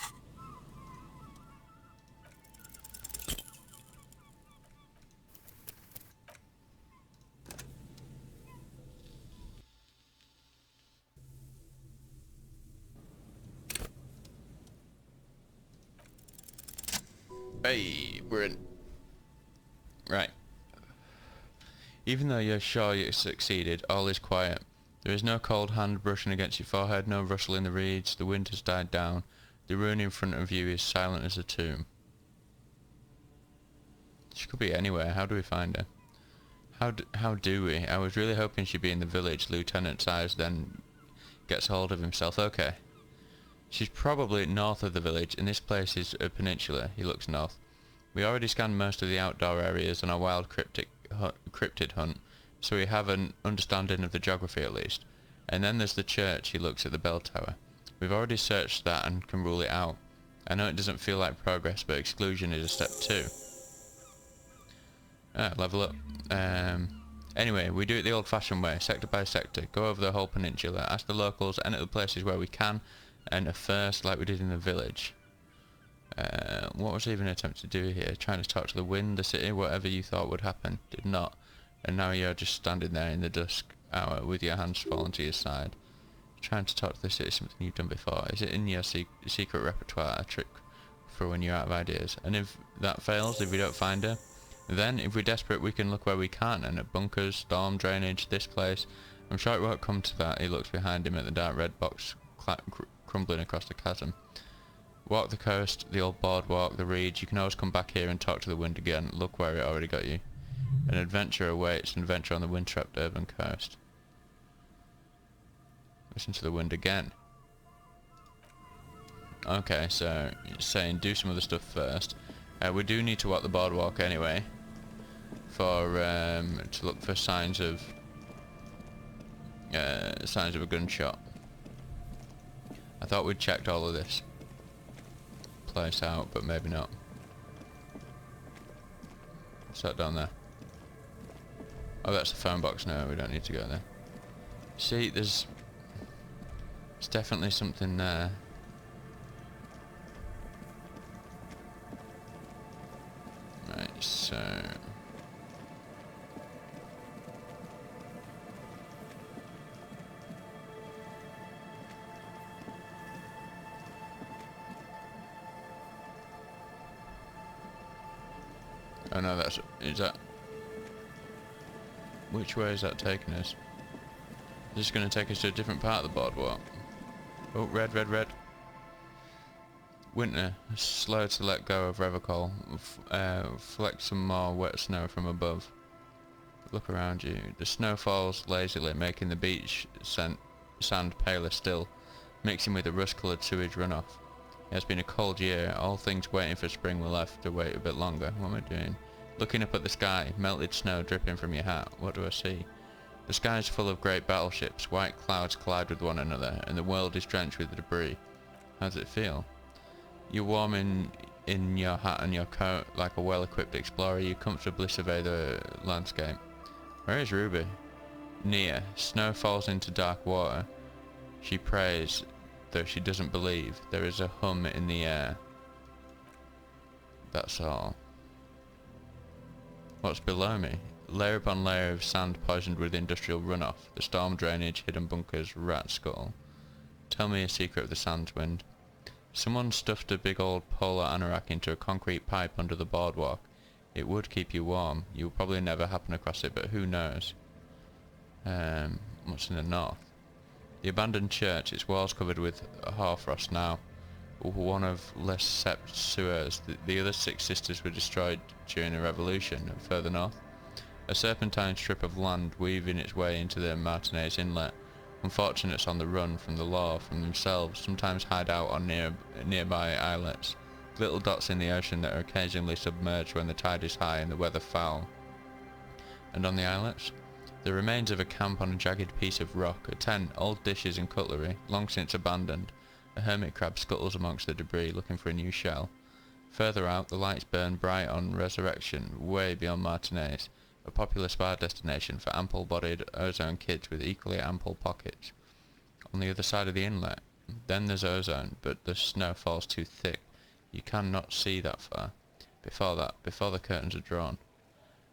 Hey, we're in. Right. Even though you're sure you succeeded, all is quiet. There is no cold hand brushing against your forehead, no rustle in the reeds, the wind has died down. The ruin in front of you is silent as a tomb. She could be anywhere. How do we find her? How do we? I was really hoping she'd be in the village. Lieutenant sighs, then gets hold of himself. Okay. She's probably north of the village, and this place is a peninsula. He looks north. We already scanned most of the outdoor areas on our wild cryptid hunt, so we have an understanding of the geography at least. And then there's the church. He looks at the bell tower. We've already searched that and can rule it out. I know it doesn't feel like progress, but exclusion is a step 2. Level up. Anyway, we do it the old-fashioned way, sector by sector. Go over the whole peninsula, ask the locals, enter the places where we can, enter first like we did in the village. What was I even attempting to do here? Trying to talk to the wind, the city, whatever you thought would happen. Did not. And now you're just standing there in the dusk hour with your hands fallen to your side. Trying to talk to the city, something you've done before. Is it in your secret repertoire, a trick for when you're out of ideas? And if that fails, if we don't find her, Then, if we're desperate, we can look where we can, and at bunkers, storm drainage, this place. I'm sure it won't come to that. He looks behind him at the dark red box crumbling across the chasm. Walk the coast, the old boardwalk, the reeds. You can always come back here and talk to the wind again. Look where it already got you. An adventure awaits, an adventure on the wind-swept urban coast. Listen to the wind again. Okay, so it's saying do some other stuff first. We do need to walk the boardwalk anyway, for to look for signs of a gunshot. I thought we'd checked all of this place out, but maybe not. What's that down there? Oh, that's the phone box. No, we don't need to go there. See, there's definitely something there. Right, so oh no, is that, which way is that taking us? Is this going to take us to a different part of the boardwalk? Oh, red, red, red. Winter, slow to let go of Revocol. Flex some more wet snow from above. Look around you. The snow falls lazily, making the beach sand paler still, mixing with the rust-coloured sewage runoff. It has been a cold year. All things waiting for spring will have to wait a bit longer. What am I doing? Looking up at the sky, melted snow dripping from your hat. What do I see? The sky is full of great battleships. White clouds collide with one another, and the world is drenched with debris. How does it feel? You're warm in your hat and your coat, like a well-equipped explorer. You comfortably survey the landscape. Where is Ruby? Near. Snow falls into dark water. She prays, though she doesn't believe. There is a hum in the air. That's all. What's below me? Layer upon layer of sand poisoned with industrial runoff. The storm drainage, hidden bunkers, rat skull. Tell me a secret of the sands wind. Someone stuffed a big old polar anorak into a concrete pipe under the boardwalk. It would keep you warm. You'll probably never happen across it, but who knows? What's in the north? The abandoned church, its walls covered with hoarfrost now. One of less sept sewers. The other 6 sisters were destroyed during the revolution. And further north, a serpentine strip of land weaving its way into the Martinez Inlet. Unfortunates on the run from the law, from themselves, sometimes hide out on nearby islets. Little dots in the ocean that are occasionally submerged when the tide is high and the weather foul. And on the islets? The remains of a camp on a jagged piece of rock, a tent, old dishes and cutlery, long since abandoned. A hermit crab scuttles amongst the debris, looking for a new shell. Further out, the lights burn bright on Resurrection, way beyond Martinez, a popular spa destination for ample-bodied Ozone kids with equally ample pockets. On the other side of the inlet, then there's Ozone, but the snow falls too thick. You cannot see that far. Before the curtains are drawn.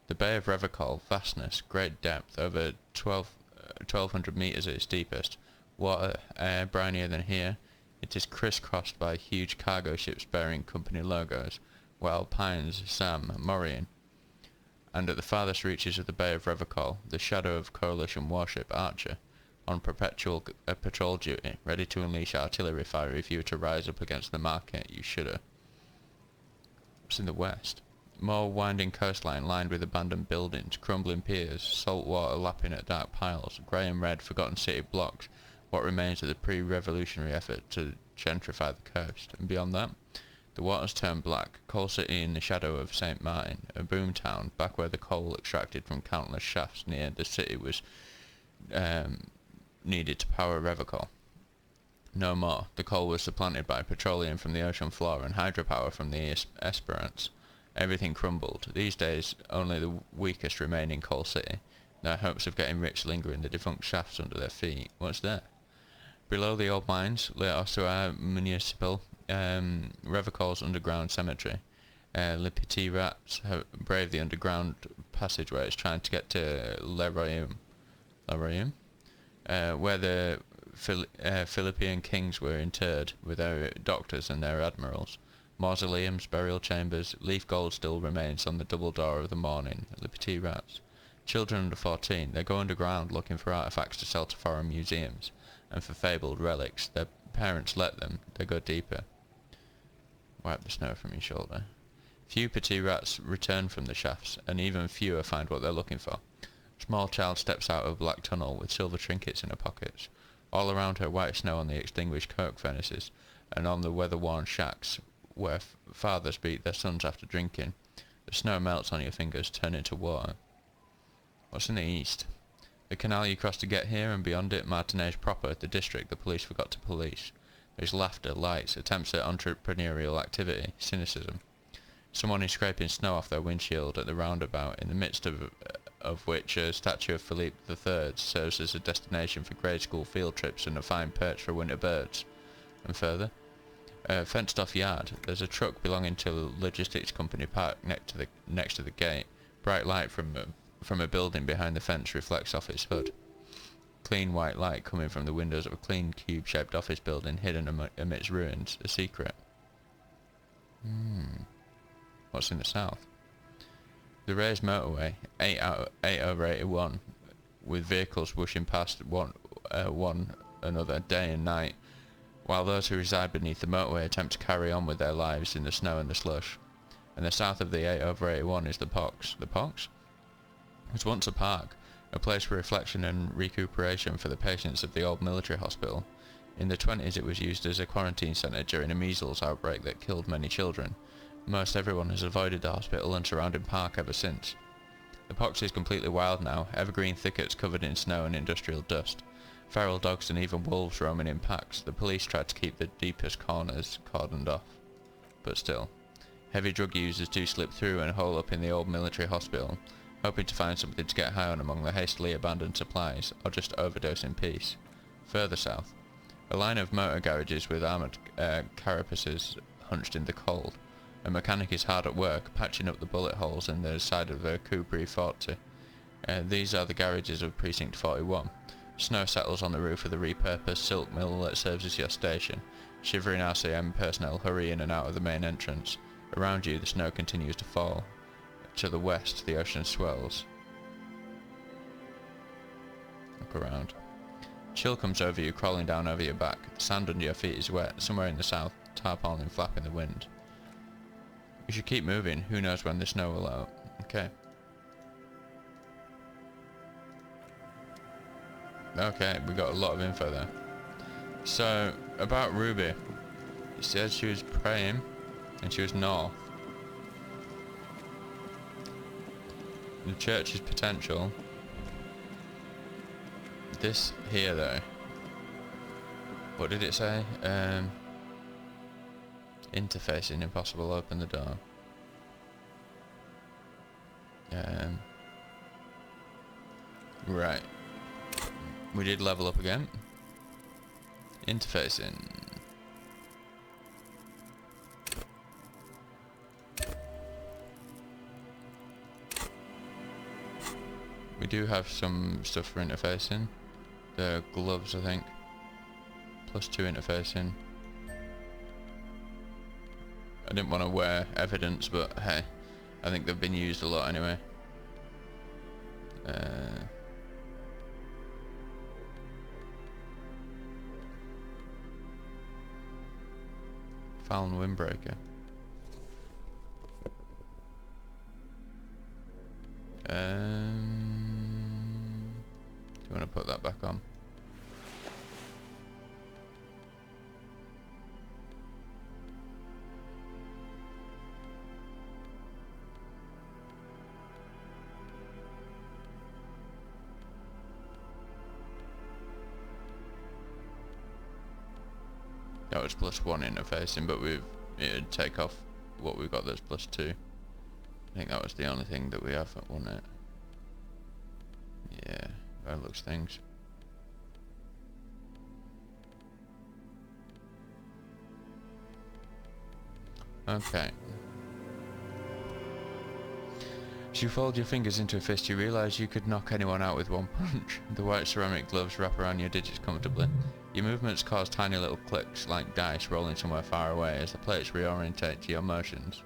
The Bay of Revocol, vastness, great depth, over 1,200 metres at its deepest. Water, air, brinier than here. It is crisscrossed by huge cargo ships bearing company logos, Wild Pines, Sam, Morian. And at the farthest reaches of the Bay of Revocol, the shadow of Coalition warship Archer, on perpetual patrol duty, ready to unleash artillery fire if you were to rise up against the market. You shudder. What's in the west? More winding coastline lined with abandoned buildings, crumbling piers, salt water lapping at dark piles, grey and red forgotten city blocks, what remains of the pre-revolutionary effort to gentrify the coast. And beyond that, the waters turn black, coal city in the shadow of St. Martin, a boom town, back where the coal extracted from countless shafts near the city was needed to power Revocol. No more. The coal was supplanted by petroleum from the ocean floor and hydropower from the Esperance. Everything crumbled. These days, only the weakest remain in Coal City. Their hopes of getting rich linger in the defunct shafts under their feet. What's there? Below the old mines, Le Ossuaire Municipal, Revocol's underground cemetery. Le Petit Rats have braved the underground passageways trying to get to Le Royaume, where the Philippine kings were interred with their doctors and their admirals. Mausoleums, burial chambers, leaf gold still remains on the double door of the morning. Liberty rats. Children under 14, they go underground looking for artifacts to sell to foreign museums, and for fabled relics. Their parents let them, they go deeper. Wipe the snow from your shoulder. Few petite rats return from the shafts, and even fewer find what they're looking for. A small child steps out of a black tunnel with silver trinkets in her pockets. All around her white snow on the extinguished coke furnaces, and on the weather-worn shacks where fathers beat their sons after drinking. The snow melts on your fingers, turn into water. What's in the east? The canal you cross to get here, and beyond it, Martinez proper, the district the police forgot to police. There's laughter, lights, attempts at entrepreneurial activity, cynicism. Someone is scraping snow off their windshield at the roundabout, in the midst of which a statue of Philippe III serves as a destination for grade school field trips and a fine perch for winter birds. And further, a fenced-off yard. There's a truck belonging to a logistics company parked next to the gate. Bright light from a building behind the fence reflects off its hood. Clean white light coming from the windows of a clean cube-shaped office building hidden amidst ruins. A secret. What's in the south? The raised motorway, 8/81, with vehicles whooshing past one another day and night, while those who reside beneath the motorway attempt to carry on with their lives in the snow and the slush. And the south of the 8/81 is the Pox. The Pox? It was once a park, a place for reflection and recuperation for the patients of the old military hospital. In the 20s it was used as a quarantine centre during a measles outbreak that killed many children. Most everyone has avoided the hospital and surrounding park ever since. The Pox is completely wild now, evergreen thickets covered in snow and industrial dust. Feral dogs and even wolves roaming in packs. The police tried to keep the deepest corners cordoned off. But still, heavy drug users do slip through and hole up in the old military hospital, hoping to find something to get high on among the hastily abandoned supplies, or just overdose in peace. Further south, a line of motor garages with armoured carapaces hunched in the cold. A mechanic is hard at work, patching up the bullet holes in the side of the Cupri Forte. These are the garages of Precinct 41. Snow settles on the roof of the repurposed silk mill that serves as your station. Shivering RCM personnel hurry in and out of the main entrance. Around you, the snow continues to fall. To the west, the ocean swells. Look around. Chill comes over you, crawling down over your back. The sand under your feet is wet. Somewhere in the south, tarpaulin flap in the wind. We should keep moving. Who knows when the snow will out. Okay. Okay, we got a lot of info there. So, about Ruby. It says she was praying, and she was north. The church's potential. This here, though. What did it say? Interfacing impossible. Open the door. Right. We did level up again. Interfacing. We do have some stuff for interfacing. The gloves, I think. +2 interfacing. I didn't want to wear evidence, but hey, I think they've been used a lot anyway. Fallon windbreaker. Do you want to put that back on? That was +1 interfacing, but it'd take off what we've got that's +2. I think that was the only thing that we have, wasn't it? Yeah, that looks things. Okay. As you fold your fingers into a fist, you realise you could knock anyone out with one punch. The white ceramic gloves wrap around your digits comfortably. Your movements cause tiny little clicks like dice rolling somewhere far away as the plates reorientate to your motions.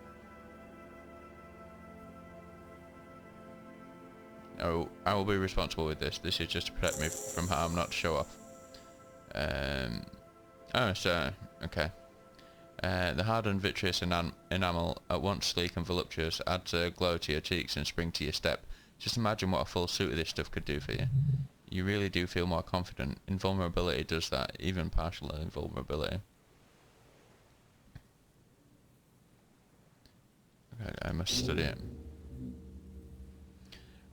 Oh, I will be responsible with this. This is just to protect me from harm, not to show off. Oh, so, okay. The hardened vitreous enamel, at once sleek and voluptuous, adds a glow to your cheeks and spring to your step. Just imagine what a full suit of this stuff could do for you. You really do feel more confident. Invulnerability does that, even partial invulnerability. Okay, I must study it.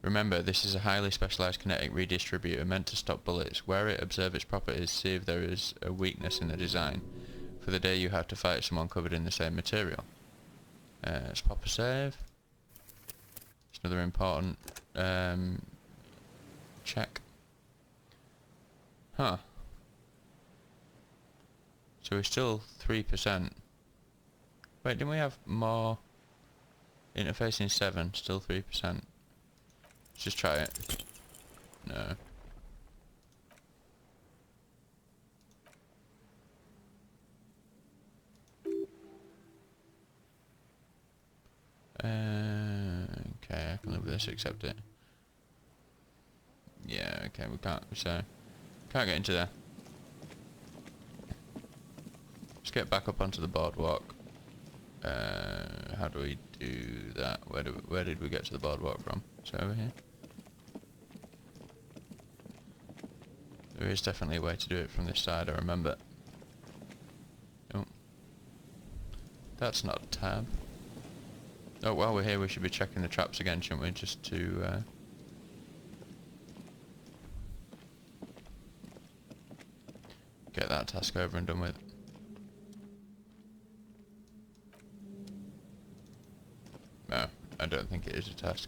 Remember, this is a highly specialised kinetic redistributor meant to stop bullets. Wear it, observe its properties, see if there is a weakness in the design. For the day you have to fight someone covered in the same material. Let's pop a save. It's another important check. Huh. So we're still 3%. Wait, didn't we have more? Interfacing 7, still 3%. Let's just try it. No. Okay, I can live with this, accept it. Yeah, okay, we can't, so can't get into there. Let's get back up onto the boardwalk. How do we do that? Where did we get to the boardwalk from? So over here. There is definitely a way to do it from this side, I remember. Oh. That's not a tab. Oh, while we're here we should be checking the traps again, shouldn't we? Just to get that task over and done with. No, I don't think it is a task.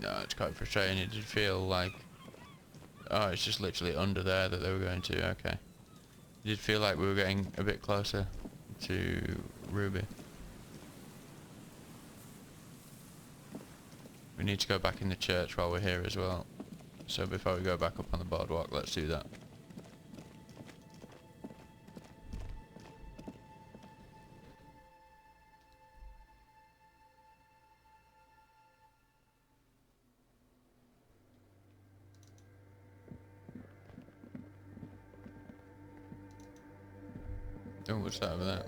No, it's quite frustrating. It did feel like... Oh, it's just literally under there that they were going to. Okay. It did feel like we were getting a bit closer to Ruby. We need to go back in the church while we're here as well. So before we go back up on the boardwalk, let's do that. Oh, what's that over there?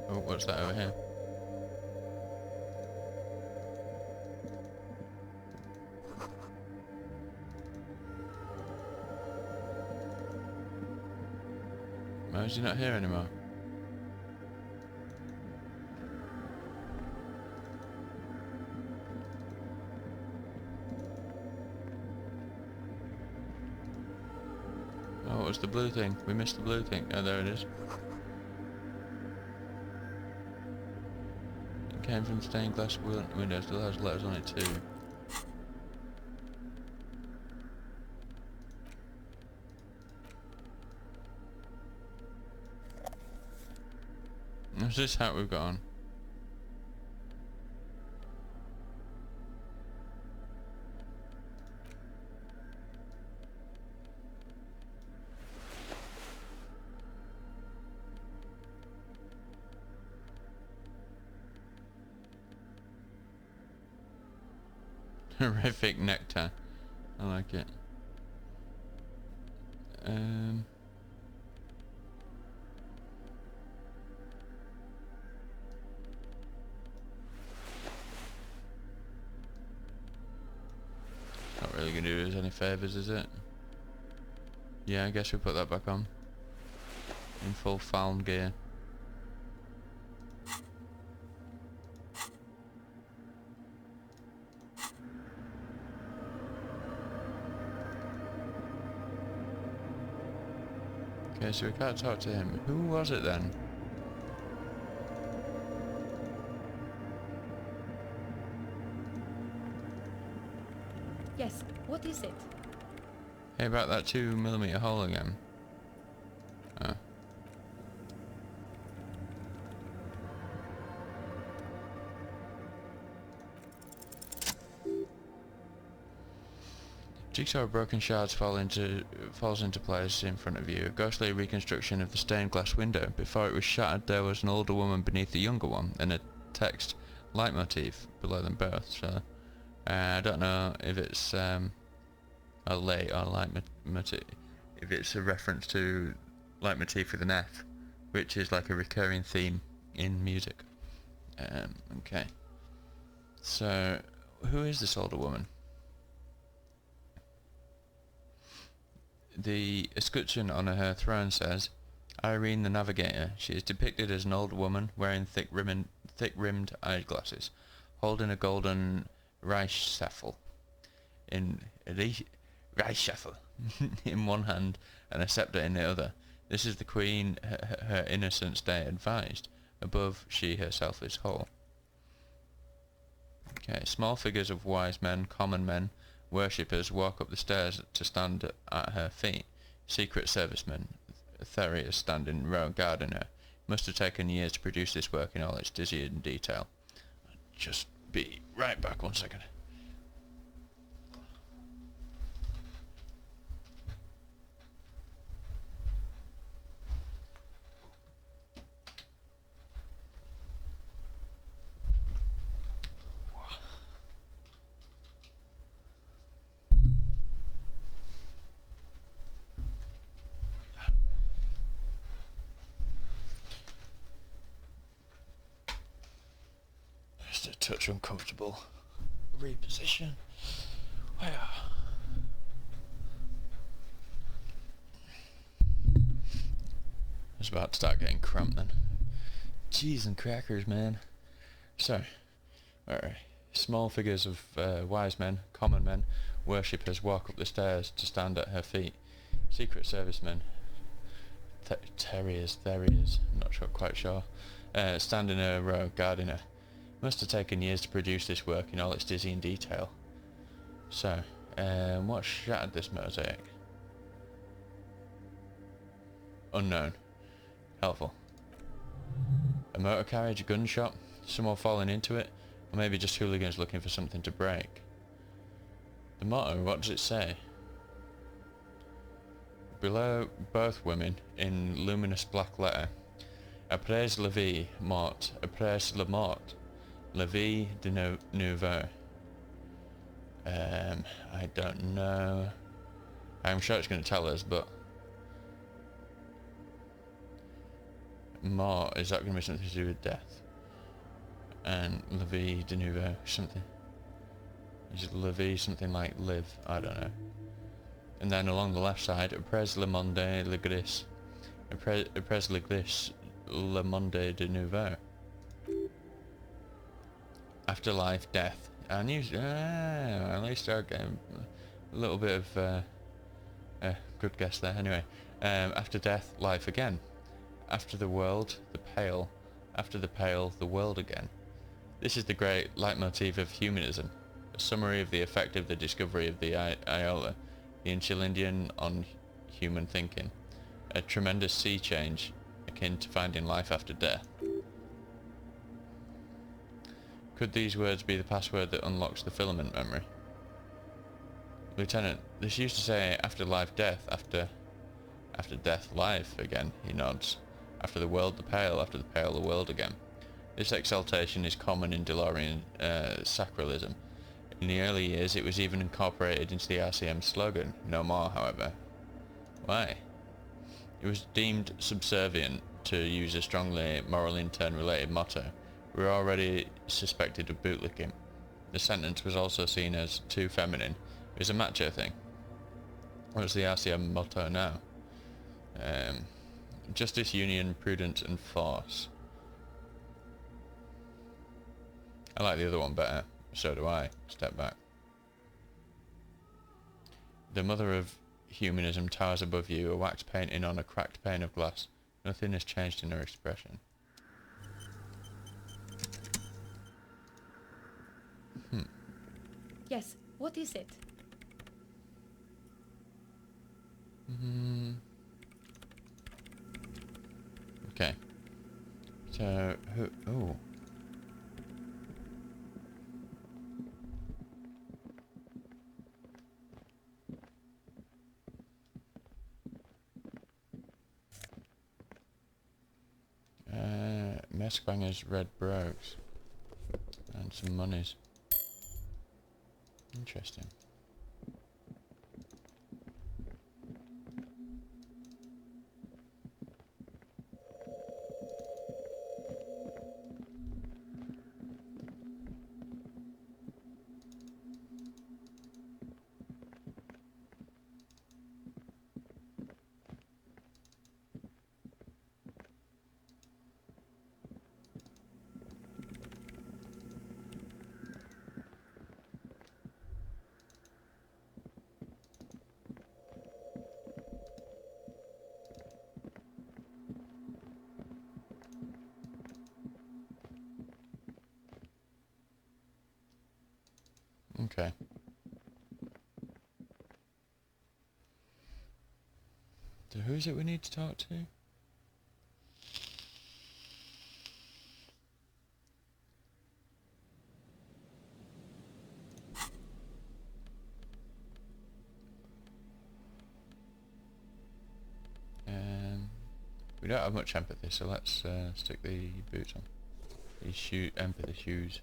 Oh, what's that over here? Why is he not here anymore? Oh, what was the blue thing? We missed the blue thing. Oh, there it is. Came from stained glass windows, still has letters on it too. What's this hat we've got on? Horrific necktie. I like it. Not really gonna do us any favours, is it? Yeah, I guess we put that back on. In full Falm gear. Okay, so we can't talk to him. Who was it then? what is it? Hey, about that 2mm hole again. Oh. Jigsaw of broken shards falls into place in front of you. A ghostly reconstruction of the stained glass window. Before it was shattered, there was an older woman beneath the younger one, and a text leitmotif below them both. So, I don't know if it's a lay or leitmotif. If it's a reference to leitmotif with an F, which is like a recurring theme in music. Okay. So, who is this older woman? The escutcheon on her throne says, Irene the Navigator. She is depicted as an old woman wearing thick-rimmed eyeglasses, holding a golden Reichsstaffel in one hand and a scepter in the other. This is the queen her innocence day advised. Above, she herself is whole. Okay, small figures of wise men, common men, worshippers walk up the stairs to stand at her feet. Secret servicemen, Therias stand in row guarding her. Must have taken years to produce this work in all its dizzying detail. I'll just be right back 1 second. Just a touch uncomfortable. Reposition. I was about to start getting cramped then. Cheese and crackers, man. So, alright. Small figures of wise men, common men, worshippers walk up the stairs to stand at her feet. Secret servicemen, Therias, I'm not quite sure, stand in a row guarding her. Must have taken years to produce this work in all its dizzying detail. So, what shattered this mosaic? Unknown. Helpful. A motor carriage, a gunshot, someone falling into it, or maybe just hooligans looking for something to break. The motto, what does it say? Below both women, in luminous black letter, Après la vie morte, après la mort, la vie de nouveau. I don't know. I'm sure it's going to tell us, but mort, is that going to be something to do with death? And la vie de nouveau, something. Is la vie something like live? I don't know. And then along the left side, après le monde le gris, après le gris, le monde de nouveau. Afterlife, death. I knew, at least I got a little bit of good guess there. Anyway, after death, life again. After the world, the pale. After the pale, the world again. This is the great leitmotif of humanism, a summary of the effect of the discovery of the Iola, the Inchilindian on human thinking, a tremendous sea change akin to finding life after death. Could these words be the password that unlocks the filament memory? Lieutenant, this used to say after life death, after death life again, he nods. After the world the pale, after the pale the world again. This exaltation is common in DeLorean sacralism. In the early years it was even incorporated into the RCM slogan, no more however. Why? It was deemed subservient to use a strongly moral intern related motto. We were already suspected of bootlicking. The sentence was also seen as too feminine. It was a macho thing. What's the RCM motto now? Justice, union, prudence and force. I like the other one better. So do I. Step back. The mother of humanism towers above you, a wax painting on a cracked pane of glass. Nothing has changed in her expression. Yes, what is it? Okay. So, who... Oh. Messbanger's red brogues. And some monies. Interesting. Okay. So who is it we need to talk to? We don't have much empathy, so let's stick the boots on. These empathy shoes.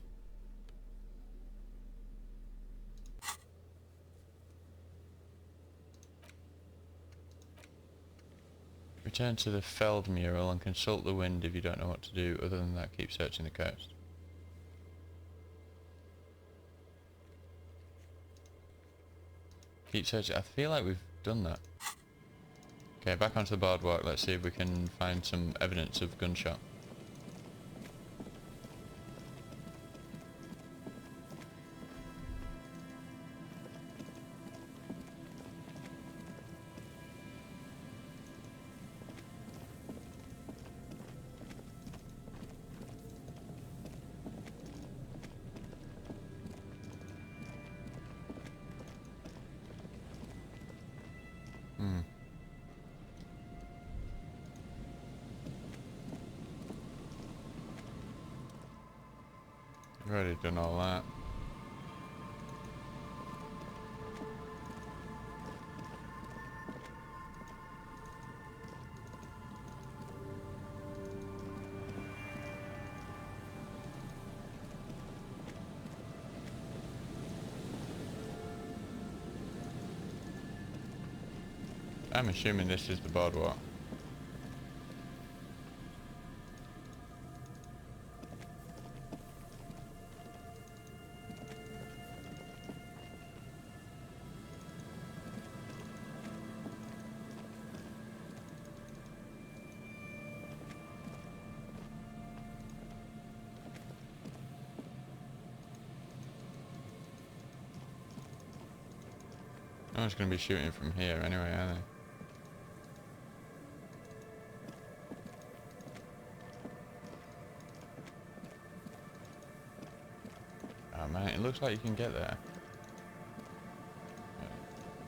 Return to the Feld mural and consult the wind if you don't know what to do. Other than that, keep searching the coast. Keep searching. I feel like we've done that. Okay, back onto the boardwalk. Let's see if we can find some evidence of gunshot. We've already done all that. I'm assuming this is the boardwalk. No one's going to be shooting from here anyway, are they? Oh man, it looks like you can get there. But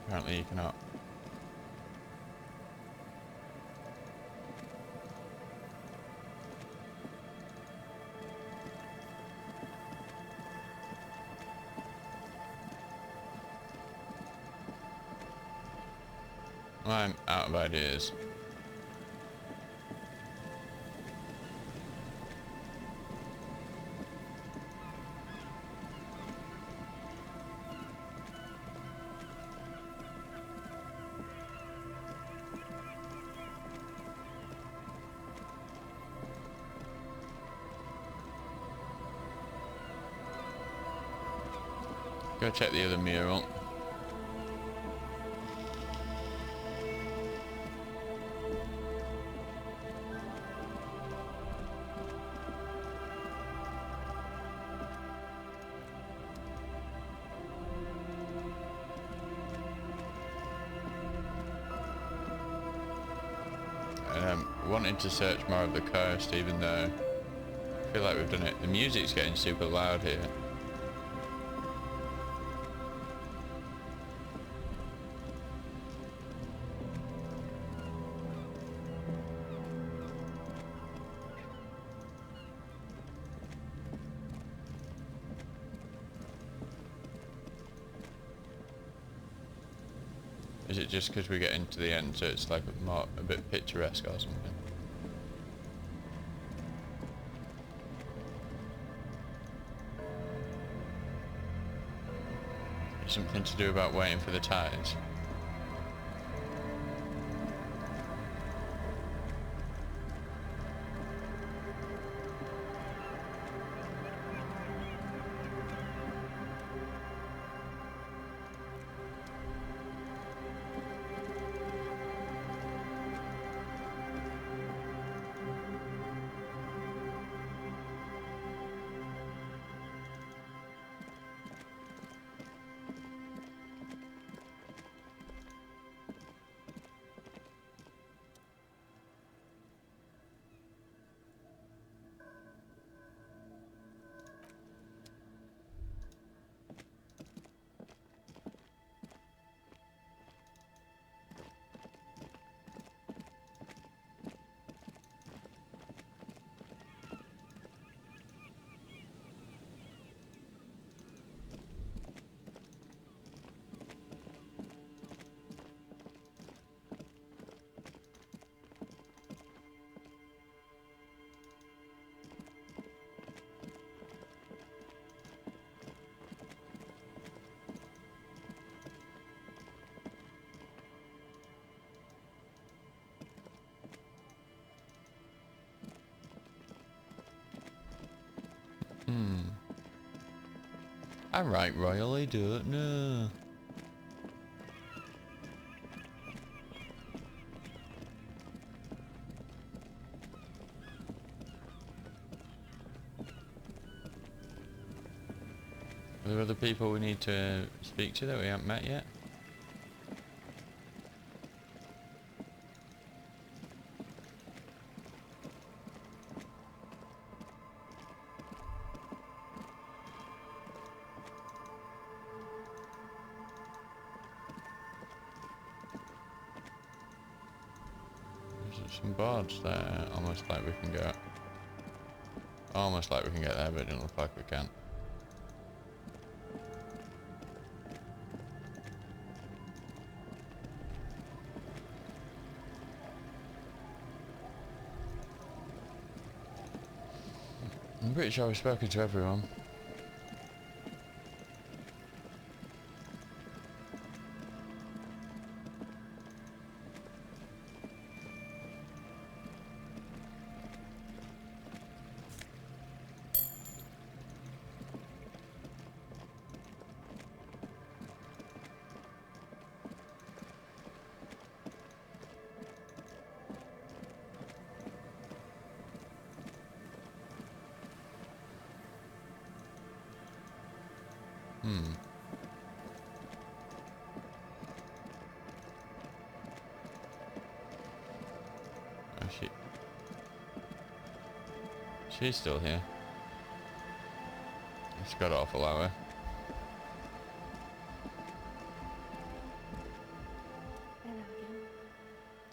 apparently you cannot. I'm out of ideas. Go check the other mural. Wanting to search more of the coast, even though I feel like we've done it. The music's getting super loud here. Is it just because we get into the end, so it's like a bit picturesque or something? Something to do about waiting for the tides. I write royal, I don't know. Are there other people we need to speak to that we haven't met yet? There's some boards there, almost like we can go. Almost like we can get there, but it doesn't look like we can. I'm pretty sure we've spoken to everyone. Oh, she's still here. It's got awful hour. Hello again.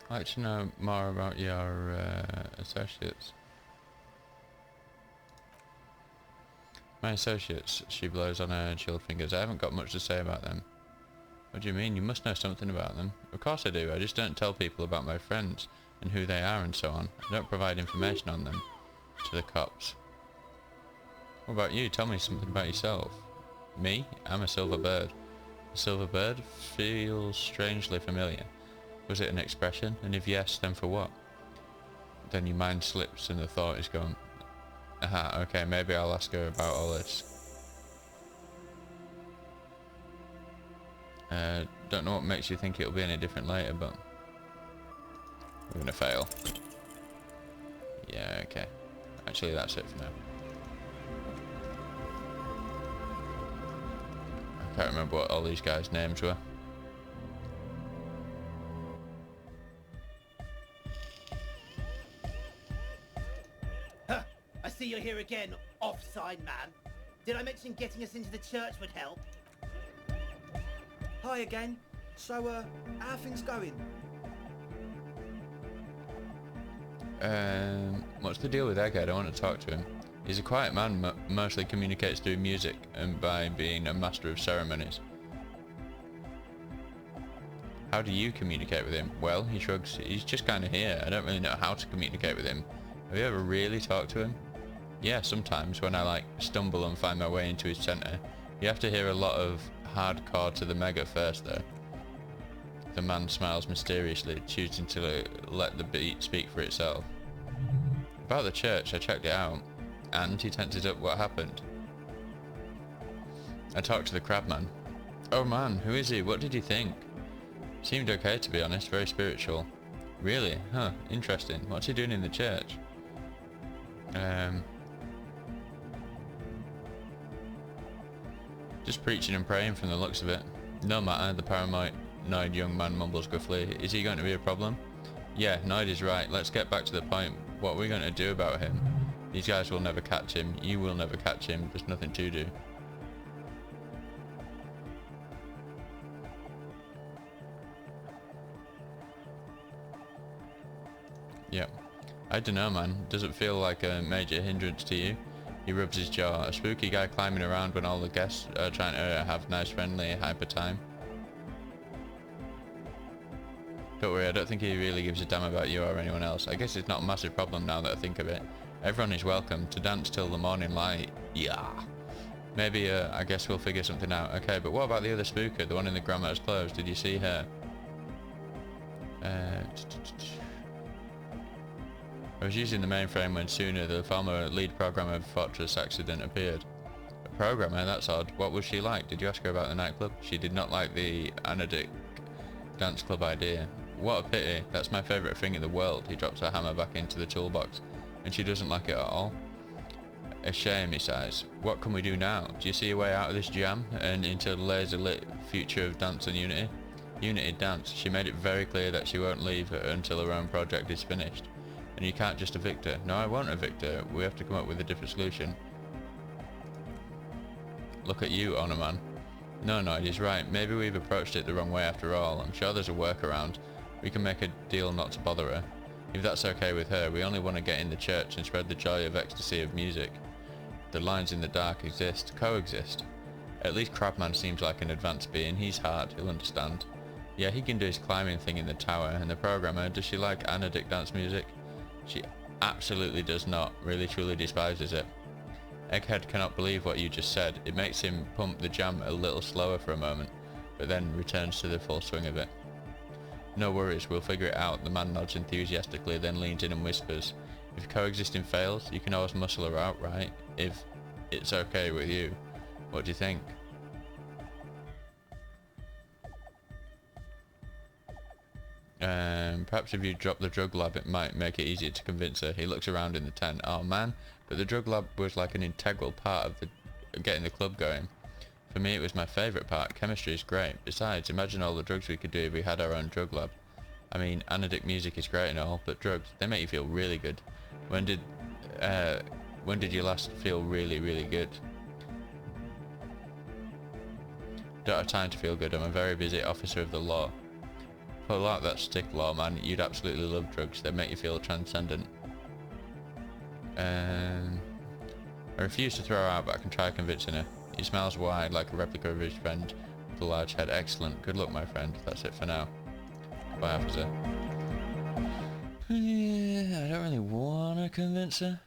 I'd like to know more about your associates. My associates, she blows on her chilled fingers. I haven't got much to say about them. What do you mean? You must know something about them. Of course I do. I just don't tell people about my friends and who they are and so on. I don't provide information on them to the cops. What about you? Tell me something about yourself. Me? I'm a silver bird. A silver bird feels strangely familiar. Was it an expression? And if yes, then for what? Then your mind slips and the thought is gone. Aha, okay, maybe I'll ask her about all this. Don't know what makes you think it'll be any different later, but we're gonna fail. Yeah, okay. Actually, that's it for now. I can't remember what all these guys' names were. Huh, I see you're here again, offside man. Did I mention getting us into the church would help? Hi again. So, how are things going? What's the deal with Egghead? I want to talk to him. He's a quiet man, mostly communicates through music and by being a master of ceremonies. How do you communicate with him? Well, he shrugs. He's just kind of here. I don't really know how to communicate with him. Have you ever really talked to him? Yeah, sometimes when I like stumble and find my way into his centre. You have to hear a lot of hardcore to the mega first though. The man smiles mysteriously, choosing to let the beat speak for itself. About the church, I checked it out. And he tenses up. What happened? I talked to the crabman. Oh man, who is he? What did you think? Seemed okay to be honest, very spiritual. Really? Huh, interesting. What's he doing in the church? Just preaching and praying from the looks of it. No matter, the paranoid young man mumbles gruffly. Is he going to be a problem? Yeah, Noid is right. Let's get back to the point. What are we going to do about him? These guys will never catch him. You will never catch him. There's nothing to do. Yep. I dunno, man. Does it feel like a major hindrance to you? He rubs his jaw. A spooky guy climbing around when all the guests are trying to have nice, friendly, hyper time. Don't worry, I don't think he really gives a damn about you or anyone else. I guess it's not a massive problem now that I think of it. Everyone is welcome to dance till the morning light. Yeah. Maybe, I guess we'll figure something out. Okay, but what about the other spooker, the one in the grandma's clothes? Did you see her? I was using the mainframe when sooner the former lead programmer of Fortress accident appeared. A programmer? That's odd. What was she like? Did you ask her about the nightclub? She did not like the Anodic dance club idea. What a pity. That's my favourite thing in the world. He drops her hammer back into the toolbox. And she doesn't like it at all? A shame, he sighs. What can we do now? Do you see a way out of this jam and into the laser-lit future of dance and Unity? Unity dance. She made it very clear that she won't leave until her own project is finished. And you can't just evict her. No, I won't evict her. We have to come up with a different solution. Look at you, Honor Man. No, he's right. Maybe we've approached it the wrong way after all. I'm sure there's a workaround. We can make a deal not to bother her. If that's okay with her, we only want to get in the church and spread the joy of ecstasy of music. The lines in the dark coexist. At least Crabman seems like an advanced being. He's hard, he'll understand. Yeah, he can do his climbing thing in the tower. And the programmer, does she like Anodic dance music? She absolutely does not. Really truly despises it. Egghead cannot believe what you just said. It makes him pump the jam a little slower for a moment, but then returns to the full swing of it. No worries, we'll figure it out. The man nods enthusiastically, then leans in and whispers, if coexisting fails, you can always muscle her out, right? If it's okay with you. What do you think? Perhaps if you drop the drug lab it might make it easier to convince her. He looks around in the tent. Oh man, but the drug lab was like an integral part of getting the club going. For me it was my favourite part. Chemistry is great. Besides, imagine all the drugs we could do if we had our own drug lab. I mean, Anodic music is great and all, but drugs, they make you feel really good. When did you last feel really, really good? Don't have time to feel good. I'm a very busy officer of the law. Pull out that stick, law man. You'd absolutely love drugs. They make you feel transcendent. I refuse to throw her out, but I can try convincing her. He smiles wide, like a replica of his friend with a large head. Excellent. Good luck, my friend. That's it for now. Goodbye, officer. Yeah, I don't really want to convince her.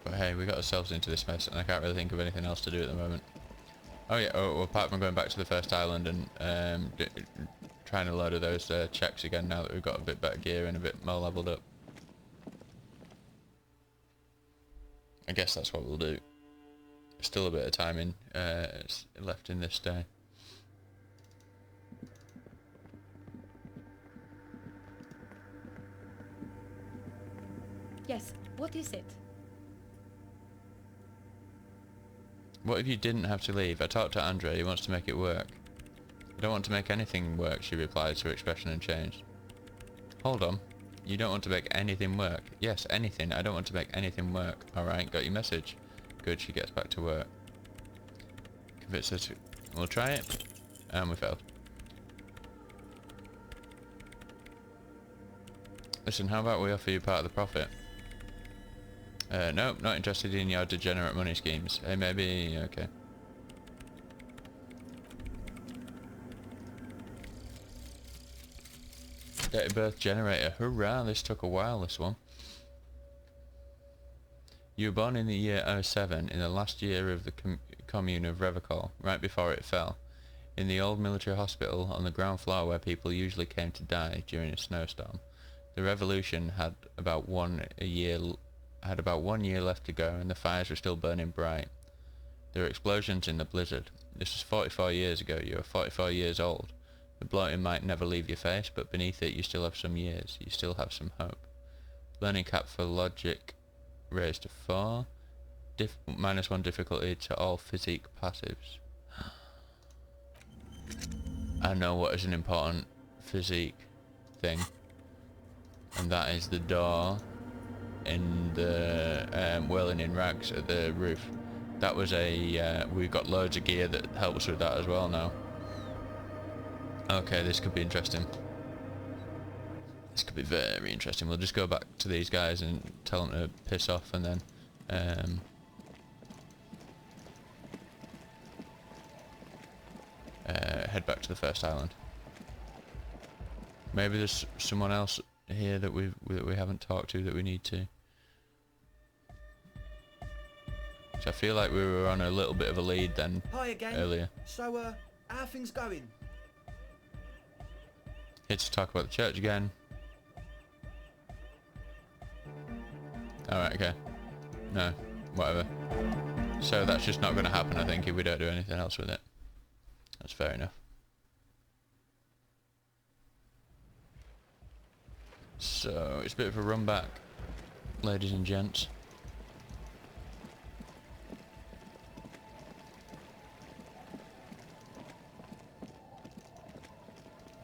But hey, we got ourselves into this mess and I can't really think of anything else to do at the moment. Oh yeah, apart from going back to the first island and trying to load of those checks again now that we've got a bit better gear and a bit more leveled up. I guess that's what we'll do. Still a bit of time left in this day. Yes, what is it? What if you didn't have to leave? I talked to Andre, he wants to make it work. I don't want to make anything work, she replies, her expression unchanged. Hold on. You don't want to make anything work? Yes, anything. I don't want to make anything work. Alright, got your message. Good, she gets back to work. Convince her to... We'll try it. And we failed. Listen, how about we offer you part of the profit? Nope, not interested in your degenerate money schemes. Hey, maybe, okay. Date of birth generator. Hurrah, this took a while, this one. You were born in the year 07, in the last year of the commune of Revacol, right before it fell. In the old military hospital on the ground floor where people usually came to die during a snowstorm. The revolution had about 1 year left to go, and the fires were still burning bright. There were explosions in the blizzard. This was 44 years ago. You are 44 years old. The bloating might never leave your face, but beneath it you still have some years. You still have some hope. Learning cap for logic raised to 4. -1 difficulty to all physique passives. I know what is an important physique thing, and that is the door in the whirling in rags at the roof. That was a we've got loads of gear that helps with that as well now. Okay, this could be interesting. This could be very interesting. We'll just go back to these guys and tell them to piss off, and then head back to the first island. Maybe there's someone else here that we haven't talked to that we need to. So I feel like we were on a little bit of a lead then. Hi again. Earlier. So, how are things going? Here to talk about the church again. Alright, okay. No, whatever. So that's just not going to happen, I think, if we don't do anything else with it. That's fair enough. So, it's a bit of a run back, ladies and gents.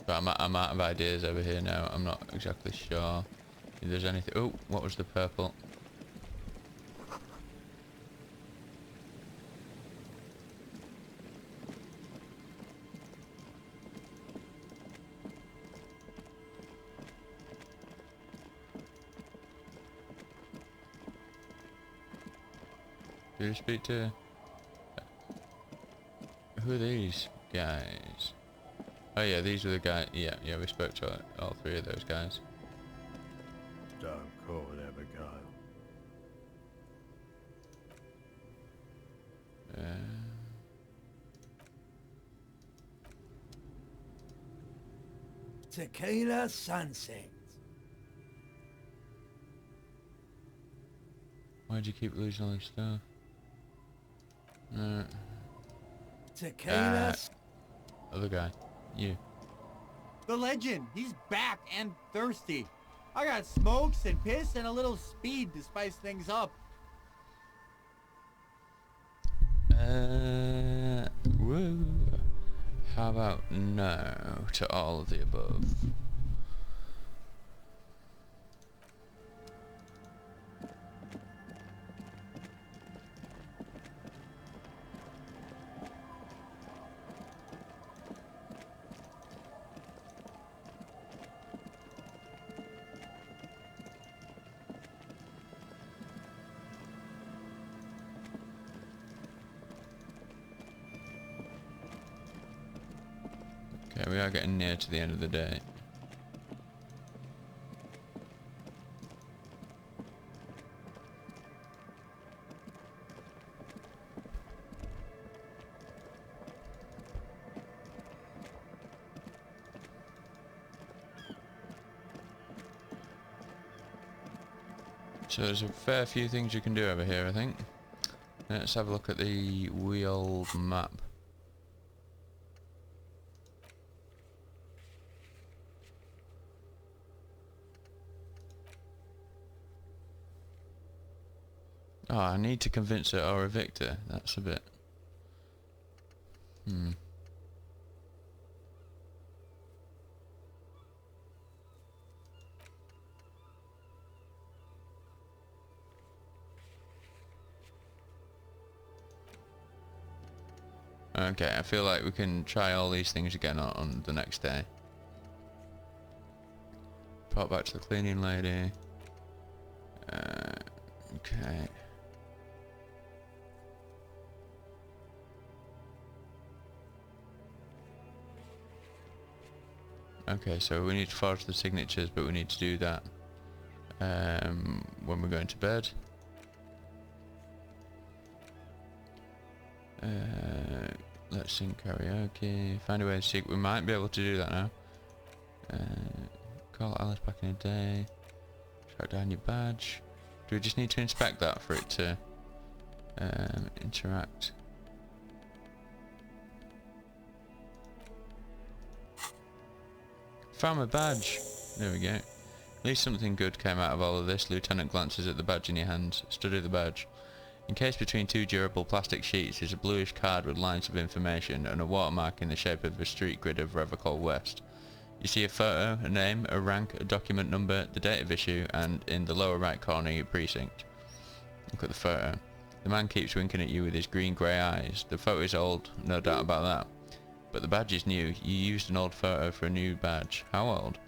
But I'm out of ideas over here now. I'm not exactly sure if there's anything. Oh, what was the purple? Did you speak to... Who are these guys? Oh yeah, these are the guys. Yeah, we spoke to all 3 of those guys. Don't call Abigail. Tequila sunset. Why'd you keep losing all this stuff? Tequila. Other guy. You. The legend, he's back and thirsty. I got smokes and piss and a little speed to spice things up. Woo. How about no to all of the above? Okay, we are getting near to the end of the day. So there's a fair few things you can do over here, I think. Let's have a look at the wheel map. Oh, I need to convince her or evict her. That's a bit... Okay, I feel like we can try all these things again on the next day. Pop back to the cleaning lady. Okay. Okay, so we need to forge the signatures, but we need to do that when we're going to bed. Let's sing karaoke. Find a way to seek. We might be able to do that now. Call Alice back in a day. Track down your badge. Do we just need to inspect that for it to interact? Found my badge. There we go. At least something good came out of all of this. Lieutenant glances at the badge in your hands. Study the badge. Encased between two durable plastic sheets is a bluish card with lines of information and a watermark in the shape of a street grid of Revocol West. You see a photo, a name, a rank, a document number, the date of issue, and in the lower right corner your precinct. Look at the photo. The man keeps winking at you with his green-grey eyes. The photo is old, no doubt about that. But the badge is new. You used an old photo for a new badge. How old?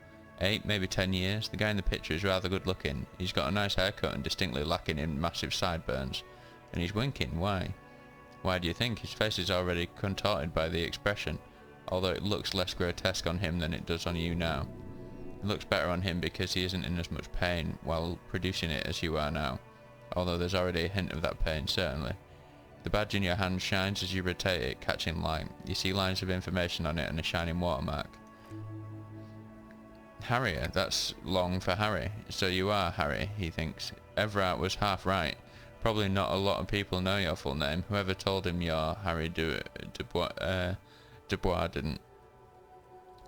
8, maybe 10 years. The guy in the picture is rather good looking. He's got a nice haircut and distinctly lacking in massive sideburns. And he's winking. Why? Why do you think? His face is already contorted by the expression, although it looks less grotesque on him than it does on you now. It looks better on him because he isn't in as much pain while producing it as you are now, although there's already a hint of that pain, certainly. The badge in your hand shines as you rotate it, catching light. You see lines of information on it and a shining watermark. Harrier, that's long for Harry. So you are Harry, he thinks. Everard was half right. Probably not a lot of people know your full name. Whoever told him you're Harry Dubois didn't.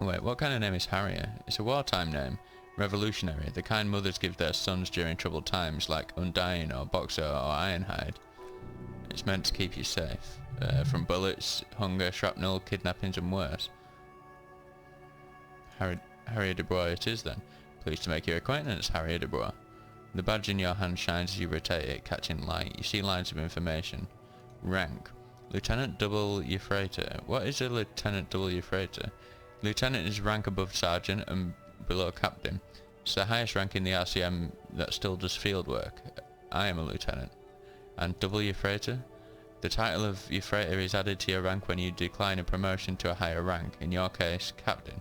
Wait, what kind of name is Harrier? It's a wartime name. Revolutionary, the kind mothers give their sons during troubled times, like Undyne or Boxer or Ironhide. It's meant to keep you safe. From bullets, hunger, shrapnel, kidnappings and worse. Harrier Dubois it is then. Pleased to make your acquaintance, Harrier Dubois. The badge in your hand shines as you rotate it, catching light. You see lines of information. Rank. Lieutenant Double Euphrator. What is a Lieutenant Double Euphrator? Lieutenant is rank above Sergeant and below Captain. It's the highest rank in the RCM that still does field work. I am a Lieutenant. And Double Euphrator? The title of Euphrator is added to your rank when you decline a promotion to a higher rank. In your case, Captain.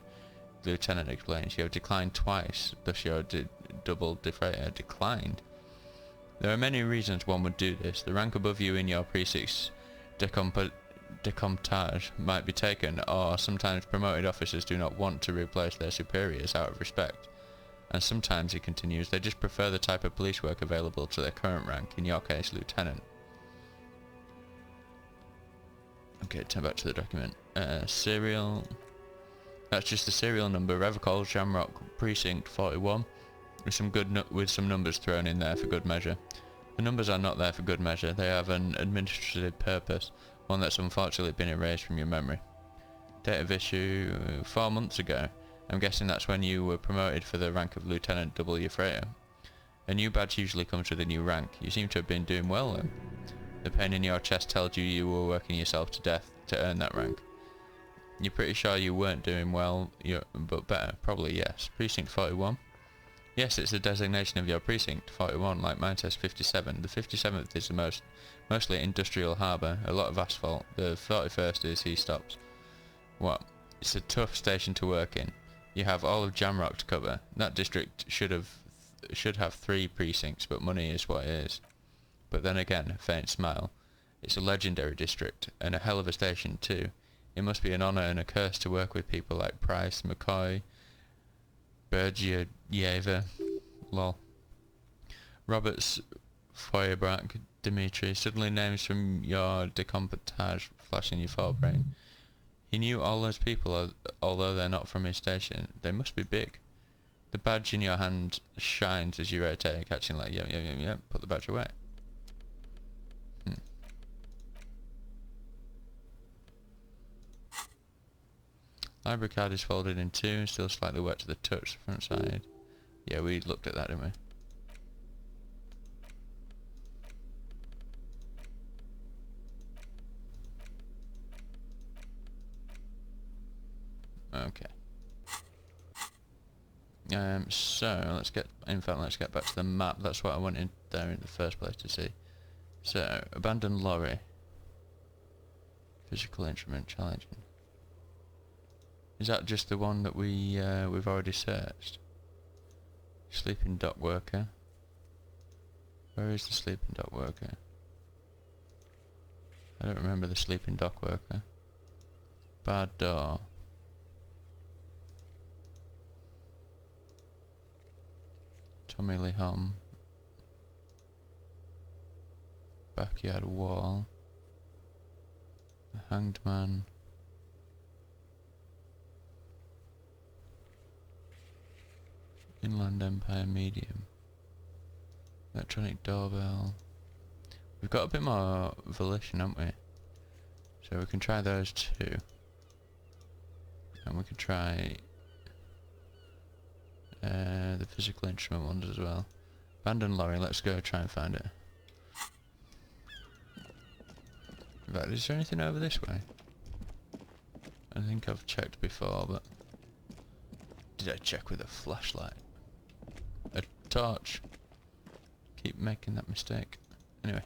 The Lieutenant explains. You have declined twice, thus your Double Euphrator declined. There are many reasons one would do this. The rank above you in your precinct's decomptage might be taken, or sometimes promoted officers do not want to replace their superiors out of respect. And sometimes, he continues, they just prefer the type of police work available to their current rank, in your case, Lieutenant. Okay, turn back to the document. Serial... That's just the serial number, Revocol Shamrock Precinct 41, with some numbers thrown in there for good measure. The numbers are not there for good measure, they have an administrative purpose, one that's unfortunately been erased from your memory. Date of issue, 4 months ago. I'm guessing that's when you were promoted for the rank of Lieutenant Double Euphrator. A new badge usually comes with a new rank. You seem to have been doing well then. The pain in your chest tells you you were working yourself to death to earn that rank. You're pretty sure you weren't doing well, but better. Probably yes. Precinct 41? Yes, it's the designation of your precinct, 41, like mine says 57. The 57th is the mostly industrial harbour, a lot of asphalt. The 41st is he stops. What? It's a tough station to work in. You have all of Jamrock to cover. That district should have 3 precincts, but money is what it is. But then again, a faint smile. It's a legendary district, and a hell of a station too. It must be an honour and a curse to work with people like Price, McCoy, Bergieva, lol, Roberts, Feuerbach, Dimitri, suddenly names from your decomptage flash in your forebrain. He knew all those people, although they're not from his station. They must be big. The badge in your hand shines as you rotate, catching like, yep, put the badge away. Library card is folded in 2 and still slightly wet to the touch, the front side. Yeah, we looked at that, didn't we? Okay. So let's get back to the map. That's what I wanted there in the first place to see. So, abandoned lorry. Physical instrument challenging. Is that just the one that we've already searched? Sleeping dock worker. Where is the sleeping dock worker? I don't remember the sleeping dock worker. Bad door. Tommy Lee Hom. Backyard wall. The hanged man. Inland Empire medium. Electronic doorbell. We've got a bit more volition, haven't we? So we can try those two. And we can try the physical instrument ones as well. Abandoned lorry, let's go try and find it. In fact, is there anything over this way? I think I've checked before, but... Did I check with a flashlight? A torch? Keep making that mistake. Anyway.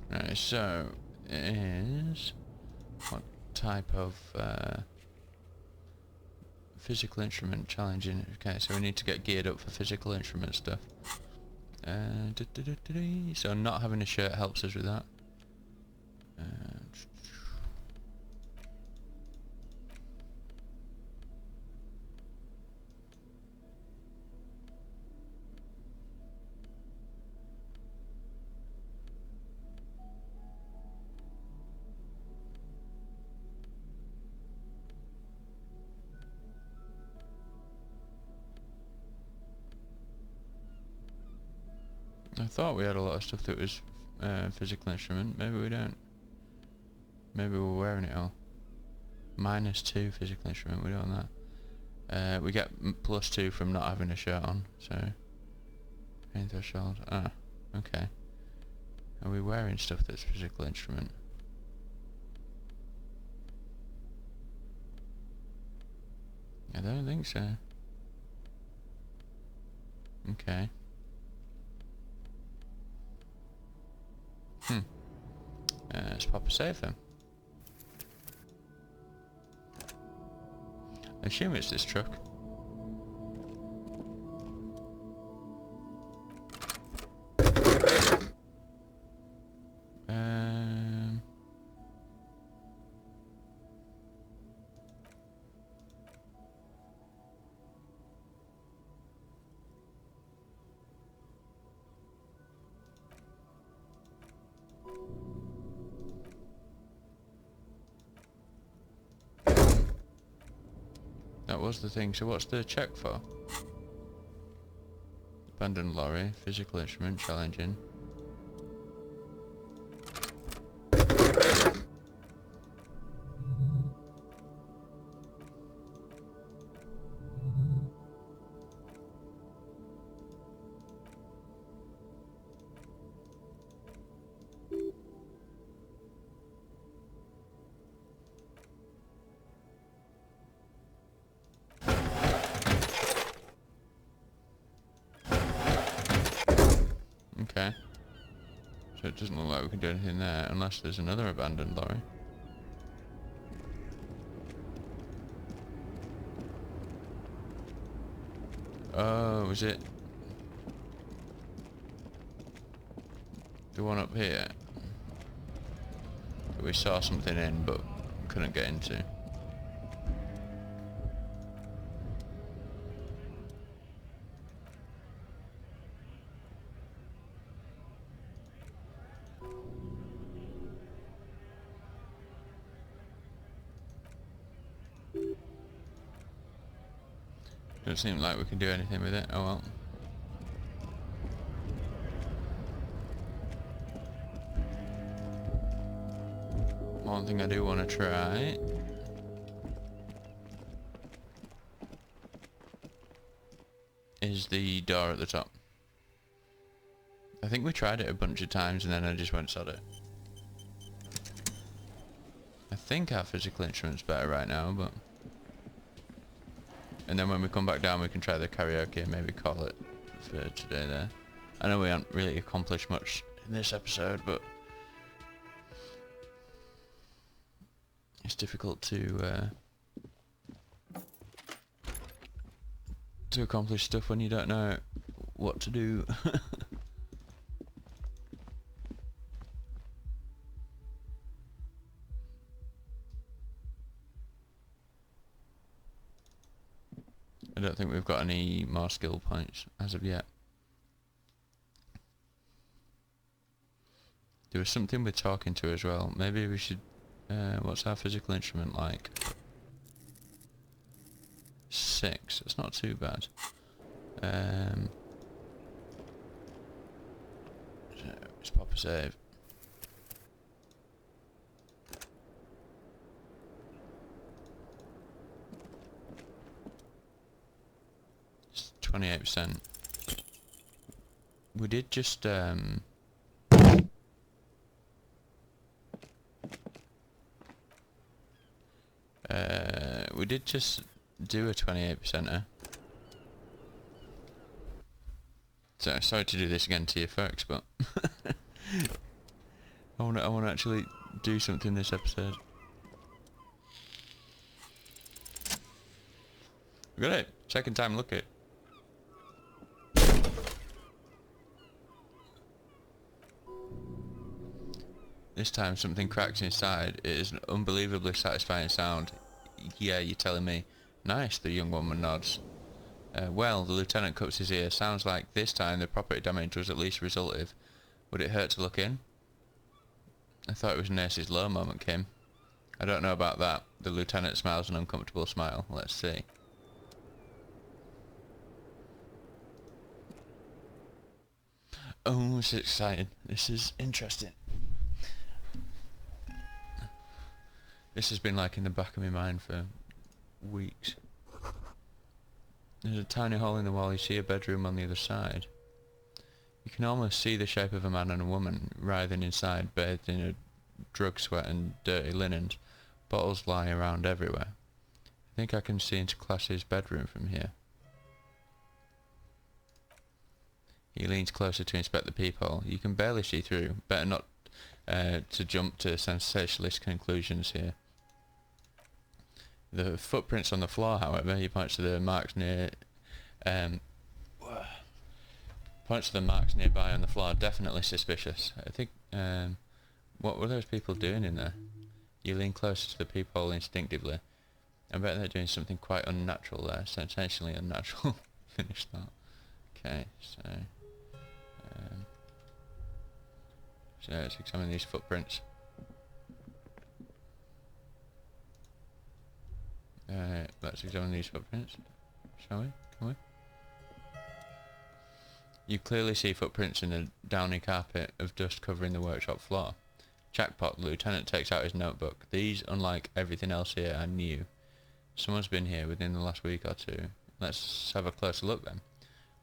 Right, so it is what type of physical instrument challenging? Okay, so we need to get geared up for physical instrument stuff. So not having a shirt helps us with that. I thought we had a lot of stuff that was physical instrument. Maybe we don't. Maybe we're wearing it all. -2 physical instrument. We don't want that. We get +2 from not having a shirt on. So pain threshold. Ah, okay. Are we wearing stuff that's physical instrument? I don't think so. Okay. Let's pop a save then. I assume it's this truck. That was the thing, so what's the check for? Abandoned lorry, physical instrument, challenging. Okay. So it doesn't look like we can do anything there, unless there's another abandoned lorry. Oh, is it the one up here that we saw something in but couldn't get into? Doesn't seem like we can do anything with it. Oh well. One thing I do want to try is the door at the top. I think we tried it a bunch of times and then I just went sod it. I think our physical instrument's better right now, but... And then when we come back down we can try the karaoke and maybe call it for today there. I know we haven't really accomplished much in this episode, but... It's difficult to accomplish stuff when you don't know what to do. I don't think we've got any more skill points as of yet. There was something with talking to as well. Maybe we should... what's our physical instrument like? 6. It's not too bad. So let's pop a save. It's 28%. We did just we did just do a 28%er. So sorry to do this again to you folks, but I want to actually do something this episode. We got it. Second time look it. This time something cracks inside. It is an unbelievably satisfying sound. Yeah, you're telling me. Nice, the young woman nods. Well, the lieutenant cups his ear. Sounds like this time the property damage was at least resolutive. Would it hurt to look in? I thought it was Nurse's low moment, Kim. I don't know about that. The lieutenant smiles an uncomfortable smile. Let's see. Oh, this is exciting. This is interesting. This has been like in the back of my mind for weeks. There's a tiny hole in the wall. You see a bedroom on the other side. You can almost see the shape of a man and a woman writhing inside, bathed in a drug sweat and dirty linens. Bottles lie around everywhere. I think I can see into Class's bedroom from here. He leans closer to inspect the peephole. You can barely see through. Better not to jump to sensationalist conclusions here. The footprints on the floor, however, he points to the marks near, points to the marks nearby on the floor. Definitely suspicious. I think, what were those people doing in there? You lean closer to the peephole instinctively. I bet they're doing something quite unnatural there. Sensationally unnatural. Finish that. Okay, so let's examine these footprints. Let's examine these footprints, shall we? Can we? You clearly see footprints in the downy carpet of dust covering the workshop floor. Jackpot, the lieutenant takes out his notebook. These, unlike everything else here, are new. Someone's been here within the last week or two. Let's have a closer look then.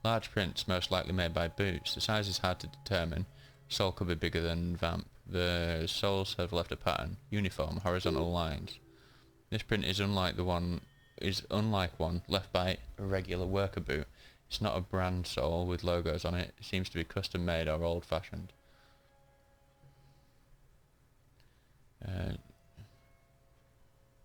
Large prints, most likely made by boots. The size is hard to determine. Sole could be bigger than vamp. The soles have left a pattern. Uniform, horizontal lines. This print is unlike one left by a regular worker boot. It's not a brand sole with logos on it. It seems to be custom made or old fashioned.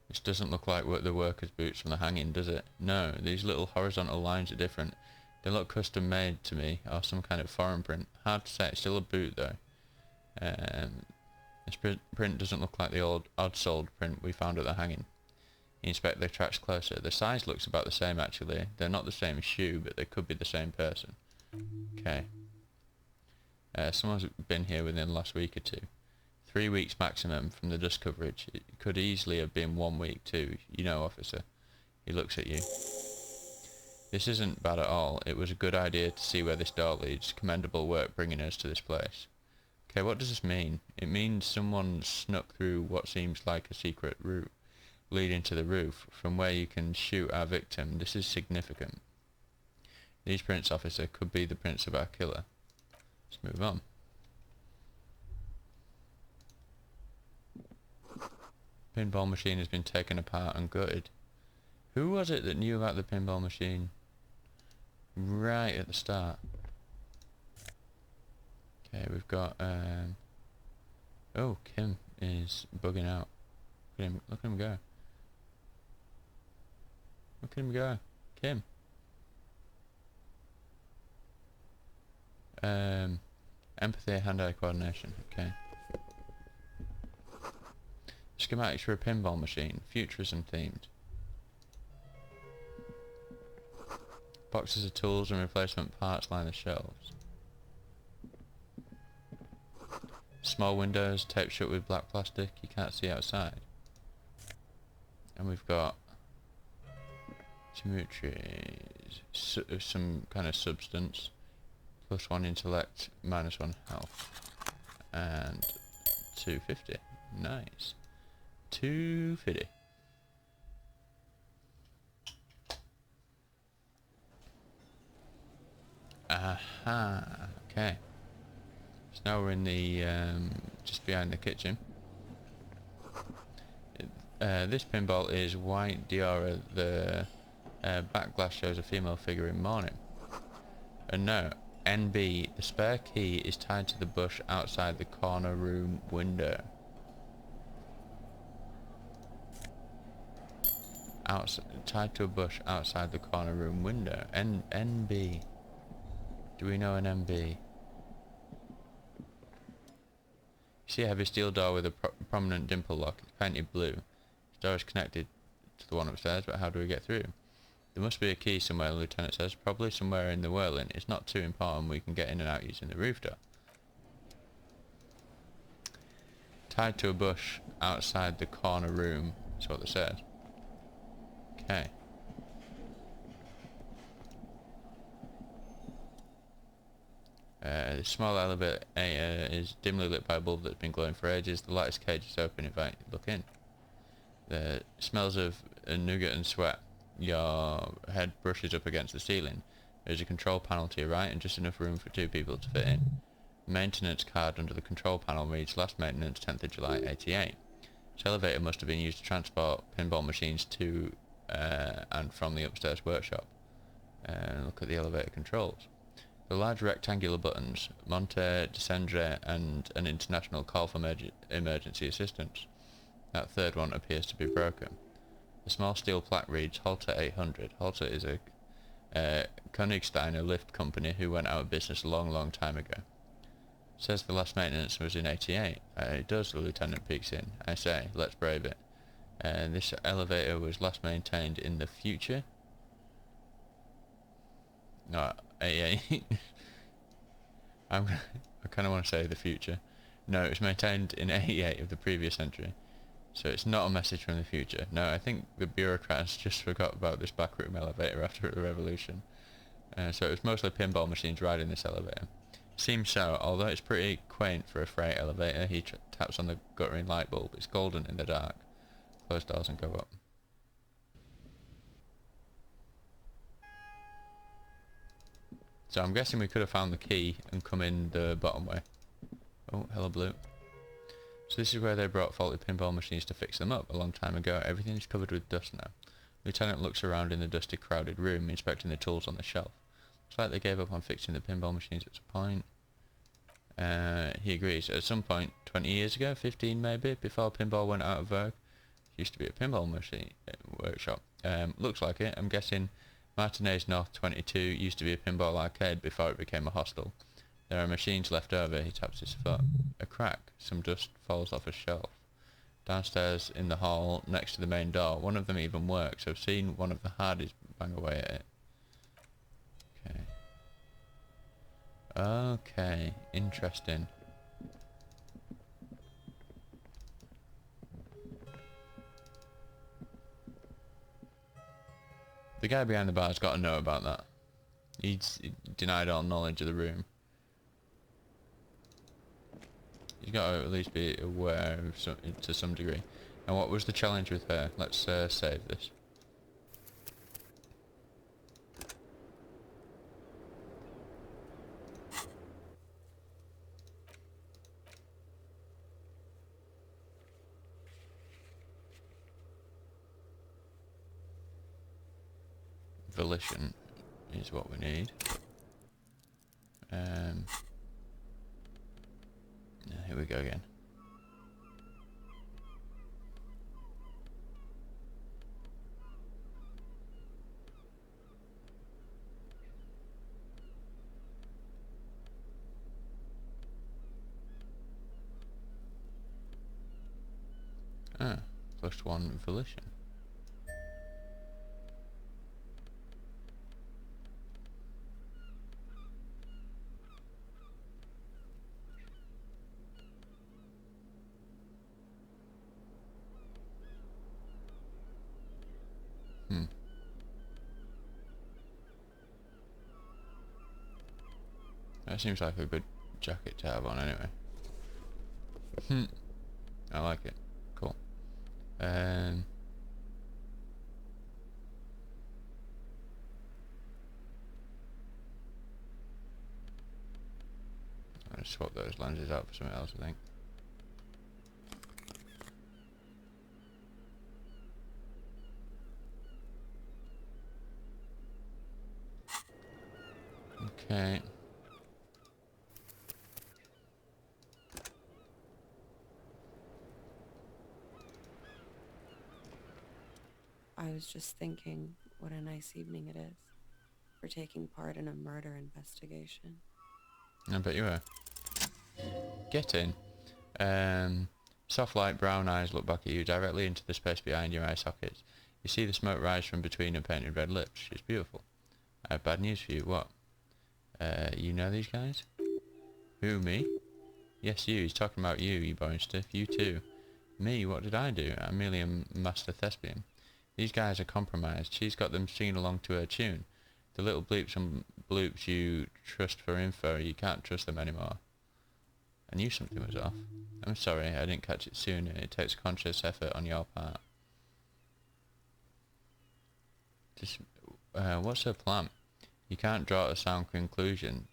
This doesn't look like the worker's boots from the hanging, does it? No, these little horizontal lines are different. They look custom made to me, or some kind of foreign print. Hard to say, it's still a boot though. This print doesn't look like the old odd-soled print we found at the hanging. You inspect the tracks closer. The size looks about the same actually. They're not the same shoe, but they could be the same person. Okay. Someone's been here within the last week or two. 3 weeks maximum from the dust coverage. It could easily have been 1 week too. You know, officer. He looks at you. This isn't bad at all. It was a good idea to see where this door leads. Commendable work bringing us to this place. Okay, what does this mean? It means someone snuck through what seems like a secret route leading to the roof, from where you can shoot our victim. This is significant. These prints, officer, could be the prints of our killer. Let's move on. Pinball machine has been taken apart and gutted. Who was it that knew about the pinball machine right at the start? Okay, we've got oh, Kim is bugging out. Look at him go. Look at him go. Kim. Empathy, hand-eye coordination. Okay. Schematics for a pinball machine, futurism themed. Boxes of tools and replacement parts line the shelves. Small windows taped shut with black plastic, you can't see outside. And we've got geometry, some kind of substance, +1 intellect, -1 health, and 250. Nice. 250. Aha. Okay. So now we're in the just behind the kitchen. This pinball is white Diora. The back glass shows a female figure in mourning. And no, NB. The spare key is tied to the bush outside the corner room window. Tied to a bush outside the corner room window. NB. Do we know an NB? You see a heavy steel door with a prominent dimple lock. It's painted blue. The door is connected to the one upstairs, but how do we get through? There must be a key somewhere, the lieutenant says. Probably somewhere in the whirling. It's not too important. We can get in and out using the roof door. Tied to a bush outside the corner room. That's what they said. Okay. The small elevator is dimly lit by a bulb that's been glowing for ages. The lattice cage is open. Invite you to look in. The smells of nougat and sweat. Your head brushes up against the ceiling. There's a control panel to your right and just enough room for 2 people to fit in. Maintenance card under the control panel reads last maintenance 10th of July 88. This elevator must have been used to transport pinball machines to and from the upstairs workshop. Look at the elevator controls. The large rectangular buttons, monte, descendre, and an international call for emergency assistance. That third one appears to be broken. The small steel plaque reads Halter 800. Halter is a Königsteiner lift company who went out of business a long time ago. Says the last maintenance was in 88. It does, the lieutenant peeks in. I say, let's brave it. This elevator was last maintained in the future. No, 88. I kind of want to say the future. No, it was maintained in 88 of the previous century. So it's not a message from the future. No, I think the bureaucrats just forgot about this backroom elevator after the revolution. So it was mostly pinball machines riding this elevator. Seems so, although it's pretty quaint for a freight elevator. He taps on the guttering light bulb. It's golden in the dark. Close doors and go up. So I'm guessing we could have found the key and come in the bottom way. Oh, hello blue. So this is where they brought faulty pinball machines to fix them up a long time ago. Everything is covered with dust now. Lieutenant looks around in the dusty, crowded room, inspecting the tools on the shelf. Looks like they gave up on fixing the pinball machines at some point. He agrees. At some point, 20 years ago, 15 maybe, before pinball went out of vogue, it used to be a pinball machine workshop. Looks like it. I'm guessing Martinez North 22 used to be a pinball arcade before it became a hostel. There are machines left over. He taps his foot. A crack. Some dust falls off a shelf. Downstairs in the hall, next to the main door. One of them even works. I've seen one of the Hardys bang away at it. Okay. Okay. Interesting. The guy behind the bar's got to know about that. He's denied all knowledge of the room. He's got to at least be aware of to some degree. And what was the challenge with her? Let's save this. volition is what we need. Yeah, here we go again. Ah, +1 volition. That seems like a good jacket to have on anyway. I like it. Cool. I'll swap those lenses out for something else, I think. Okay. I was just thinking what a nice evening it is for taking part in a murder investigation. I bet you were. Get in. Soft light brown eyes look back at you directly into the space behind your eye sockets. You see the smoke rise from between her painted red lips. She's beautiful. I have bad news for you. What? You know these guys? Who, me? Yes, you. He's talking about you, you boring stiff. You too. Me? What did I do? I'm merely a master thespian. These guys are compromised. She's got them singing along to her tune. The little bleeps and bloops you trust for info, you can't trust them anymore. I knew something was off. I'm sorry, I didn't catch it sooner. It takes conscious effort on your part. Just, what's her plan? You can't draw a sound conclusion.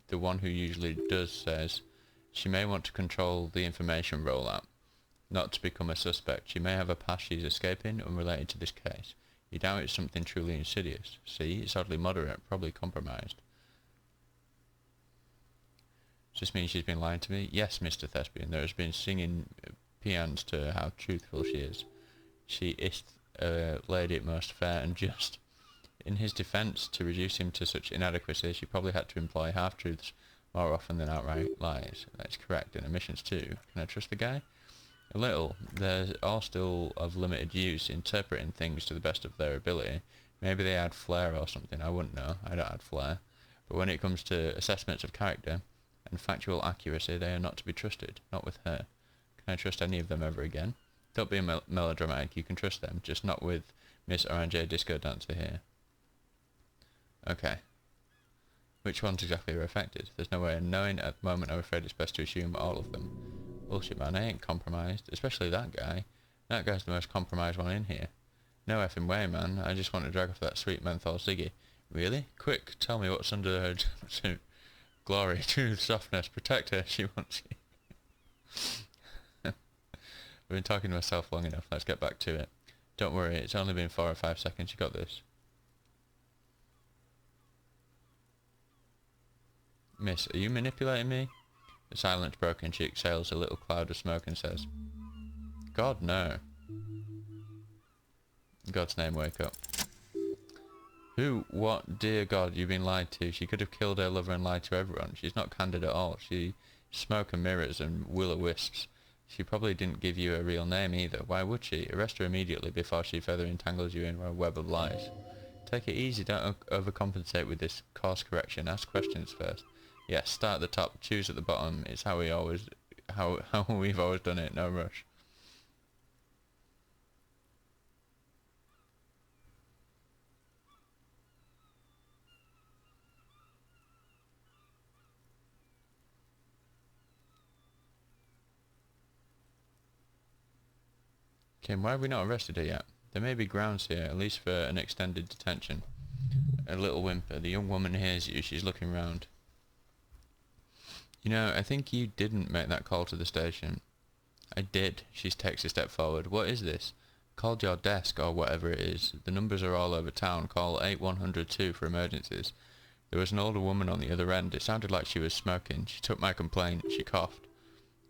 The one who usually does says, she may want to control the information rollout. Not to become a suspect. She may have a past she's escaping, unrelated to this case. You doubt it's something truly insidious. See, it's oddly moderate, probably compromised. Does this mean she's been lying to me? Yes, Mr. Thespian. There has been singing paeans to how truthful she is. She is a lady most fair and just. In his defence, to reduce him to such inadequacy, she probably had to employ half-truths more often than outright lies. That's correct, and omissions too. Can I trust the guy? A little. They're all still of limited use, interpreting things to the best of their ability. Maybe they add flair or something, I wouldn't know. I don't add flair. But when it comes to assessments of character and factual accuracy, they are not to be trusted. Not with her. Can I trust any of them ever again? Don't be melodramatic, you can trust them, just not with Miss Orange Disco Dancer here. Okay. Which ones exactly are affected? There's no way of knowing at the moment. I'm afraid it's best to assume all of them. Bullshit, man, I ain't compromised. Especially that guy. That guy's the most compromised one in here. No effing way, man. I just want to drag off that sweet menthol ciggy. Really? Quick, tell me what's under her jumpsuit. Glory, truth, softness, protect her, she wants you. I've been talking to myself long enough. Let's get back to it. Don't worry, it's only been 4 or 5 seconds. You got this. Miss, are you manipulating me? The silence broken. She exhales a little cloud of smoke and says, God, no. In God's name, wake up. Who? What? Dear God, you've been lied to. She could have killed her lover and lied to everyone. She's not candid at all. She smoke and mirrors and will-o-wisps. She probably didn't give you a real name either. Why would she? Arrest her immediately before she further entangles you in a web of lies. Take it easy. Don't overcompensate with this course correction. Ask questions first. Yes, start at the top, choose at the bottom. It's how we've always done it. No rush. Kim, why have we not arrested her yet? There may be grounds here, at least for an extended detention. A little whimper. The young woman hears you. She's looking round. You know, I think you didn't make that call to the station. I did. She takes a step forward. What is this? Called your desk or whatever it is. The numbers are all over town. Call 8102 for emergencies. There was an older woman on the other end. It sounded like she was smoking. She took my complaint. She coughed.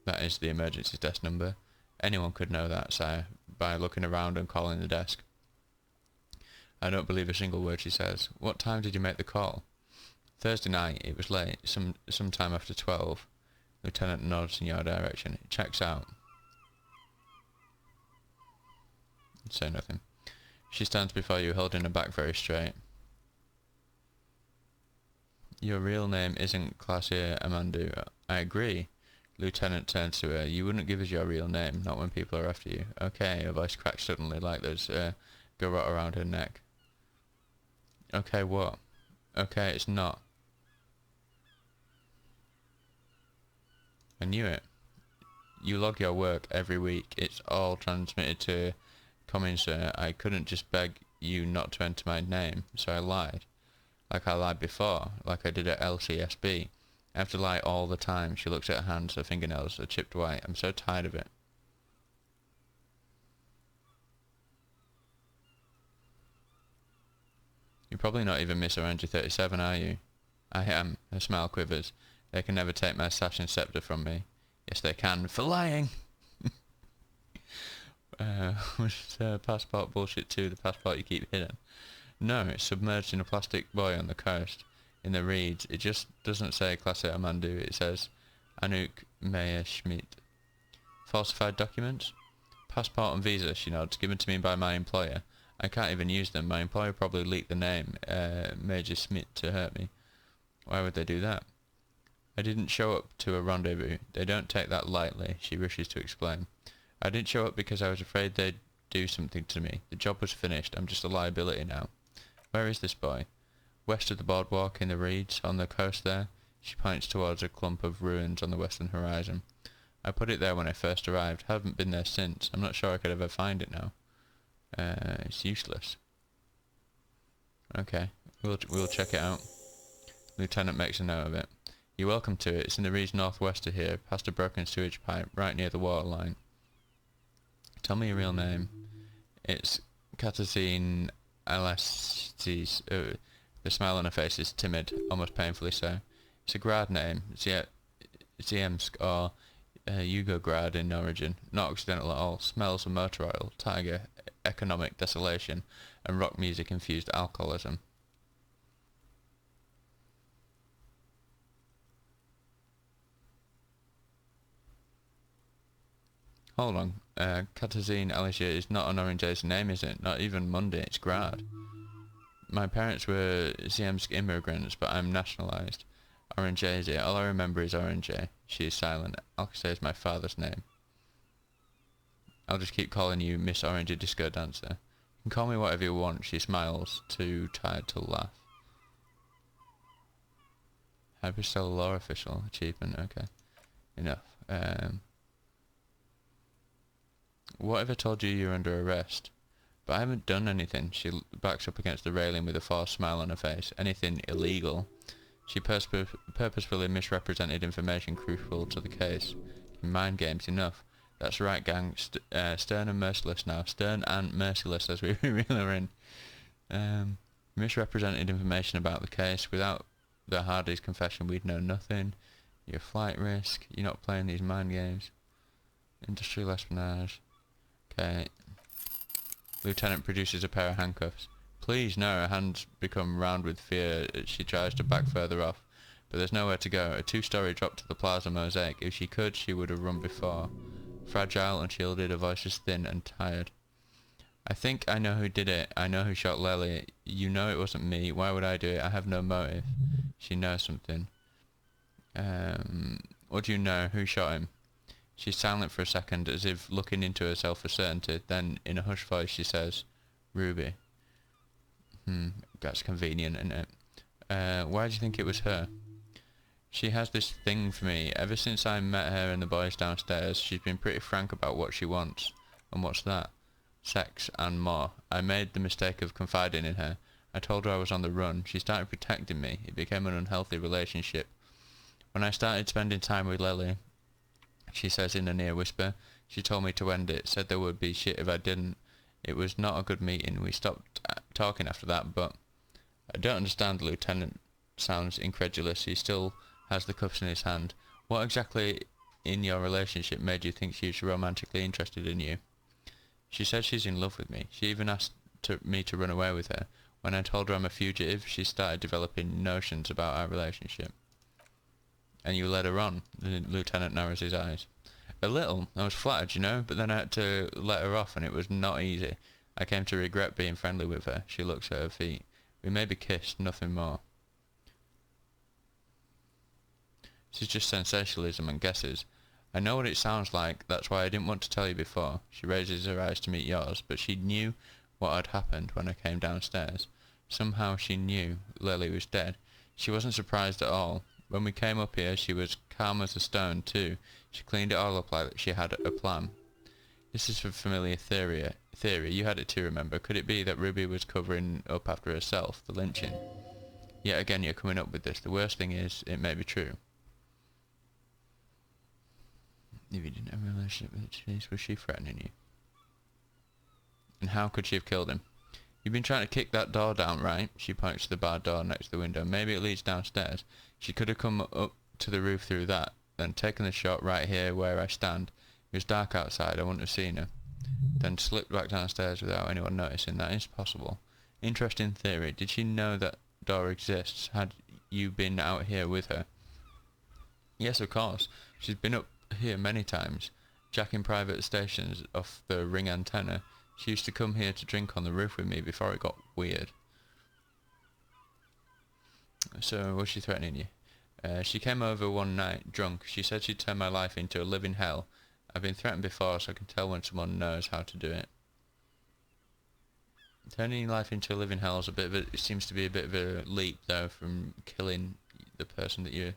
That is the emergency desk number. Anyone could know that, sire, by looking around and calling the desk. I don't believe a single word she says. What time did you make the call? Thursday night. It was late. Some time after 12. Lieutenant nods in your direction. It checks out. Say nothing. She stands before you, holding her back very straight. Your real name isn't Claudia Amandu. I agree. Lieutenant turns to her. You wouldn't give us your real name, not when people are after you. Okay, her voice cracks suddenly like there's a garrote around her neck. Okay, what? Okay, it's not. I knew it. You log your work every week. It's all transmitted to Coming, sir. I couldn't just beg you not to enter my name, so I lied. Like I lied before, like I did at LCSB. I have to lie all the time. She looks at her hands, her fingernails are chipped white. I'm so tired of it. You're probably not even Miss Orange 37, are you? I am. Her smile quivers. They can never take my sash and scepter from me. Yes, they can. For lying! Was passport bullshit too, the passport you keep hidden? No, it's submerged in a plastic buoy on the coast. In the reeds, it just doesn't say Klasse Amandu, it says Anouk Meyer Schmidt. Falsified documents? Passport and visa, she nods, given to me by my employer. I can't even use them. My employer probably leaked the name, Major Schmidt, to hurt me. Why would they do that? I didn't show up to a rendezvous. They don't take that lightly, she wishes to explain. I didn't show up because I was afraid they'd do something to me. The job was finished. I'm just a liability now. Where is this boy? West of the boardwalk in the reeds, on the coast there. She points towards a clump of ruins on the western horizon. I put it there when I first arrived. Haven't been there since. I'm not sure I could ever find it now. It's useless. Okay, we'll check it out. Lieutenant makes a note of it. You're welcome to it. It's in the reeds northwest of here, past a broken sewage pipe, right near the waterline. Tell me your real name. It's Katarzyna Alastis. The smile on her face is timid, almost painfully so. It's a grad name, Ziemsk or Yugograd in origin. Not occidental at all. Smells of motor oil, tiger, economic desolation, and rock music-infused alcoholism. Hold on. Katarzyna Alicia is not an Orange's name, is it? Not even Monday, it's Grad. My parents were Ziemsk immigrants, but I'm nationalised. Orange. All I remember is Orange. She is silent. Alcacer is my father's name. I'll just keep calling you Miss Orange Disco Dancer. You can call me whatever you want. She smiles, too tired to laugh. Hyperstellar law official. Achievement. Okay. Enough. What if I told you you're under arrest? But I haven't done anything. She backs up against the railing with a forced smile on her face. Anything illegal. She purposefully misrepresented information crucial to the case. Mind games, enough. That's right, gang. Stern and merciless now. Stern and merciless as we really are in. Misrepresented information about the case. Without the Hardy's confession, we'd know nothing. You're flight risk. You're not playing these mind games. Industrial espionage. Okay. Lieutenant produces a pair of handcuffs. Please, no. Her hands become round with fear as she tries to back further off. But there's nowhere to go. A two-story drop to the plaza mosaic. If she could, she would have run before. Fragile, unshielded, her voice is thin and tired. I think I know who did it. I know who shot Lely. You know it wasn't me. Why would I do it? I have no motive. She knows something. What do you know? Who shot him? She's silent for a second, as if looking into herself for certainty. Then, in a hushed voice, she says, Ruby. That's convenient, isn't it? Why do you think it was her? She has this thing for me. Ever since I met her and the boys downstairs, she's been pretty frank about what she wants. And what's that? Sex and more. I made the mistake of confiding in her. I told her I was on the run. She started protecting me. It became an unhealthy relationship. When I started spending time with Lily, she says in a near whisper, she told me to end it, said there would be shit if I didn't. It was not a good meeting. We stopped talking after that, but I don't understand. The lieutenant sounds incredulous. He still has the cuffs in his hand. What exactly in your relationship made you think she's romantically interested in you? She said she's in love with me. She even asked me to run away with her. When I told her I'm a fugitive, she started developing notions about our relationship. And you led her on? The lieutenant narrows his eyes. A little. I was flattered, you know, but then I had to let her off, and it was not easy. I came to regret being friendly with her. She looks at her feet. We maybe kissed, nothing more. This is just sensationalism and guesses. I know what it sounds like, that's why I didn't want to tell you before. She raises her eyes to meet yours, but she knew what had happened when I came downstairs. Somehow she knew Lily was dead. She wasn't surprised at all. When we came up here, she was calm as a stone, too. She cleaned it all up like she had a plan. This is a familiar theory. You had it too, remember? Could it be that Ruby was covering up after herself, the lynching? Yet again, you're coming up with this. The worst thing is, it may be true. If you didn't have a relationship with Denise, was she threatening you? And how could she have killed him? You've been trying to kick that door down, right? She points to the bar door next to the window. Maybe it leads downstairs. She could have come up to the roof through that, then taken the shot right here where I stand. It was dark outside, I wouldn't have seen her. Then slipped back downstairs without anyone noticing. That is possible. Interesting theory. Did she know that door exists? Had you been out here with her? Yes, of course. She's been up here many times, jacking private stations off the ring antenna. She used to come here to drink on the roof with me before it got weird. So, was she threatening you? She came over one night, drunk. She said she'd turn my life into a living hell. I've been threatened before, so I can tell when someone knows how to do it. Turning your life into a living hell is it seems to be a bit of a leap, though, from killing the person that you're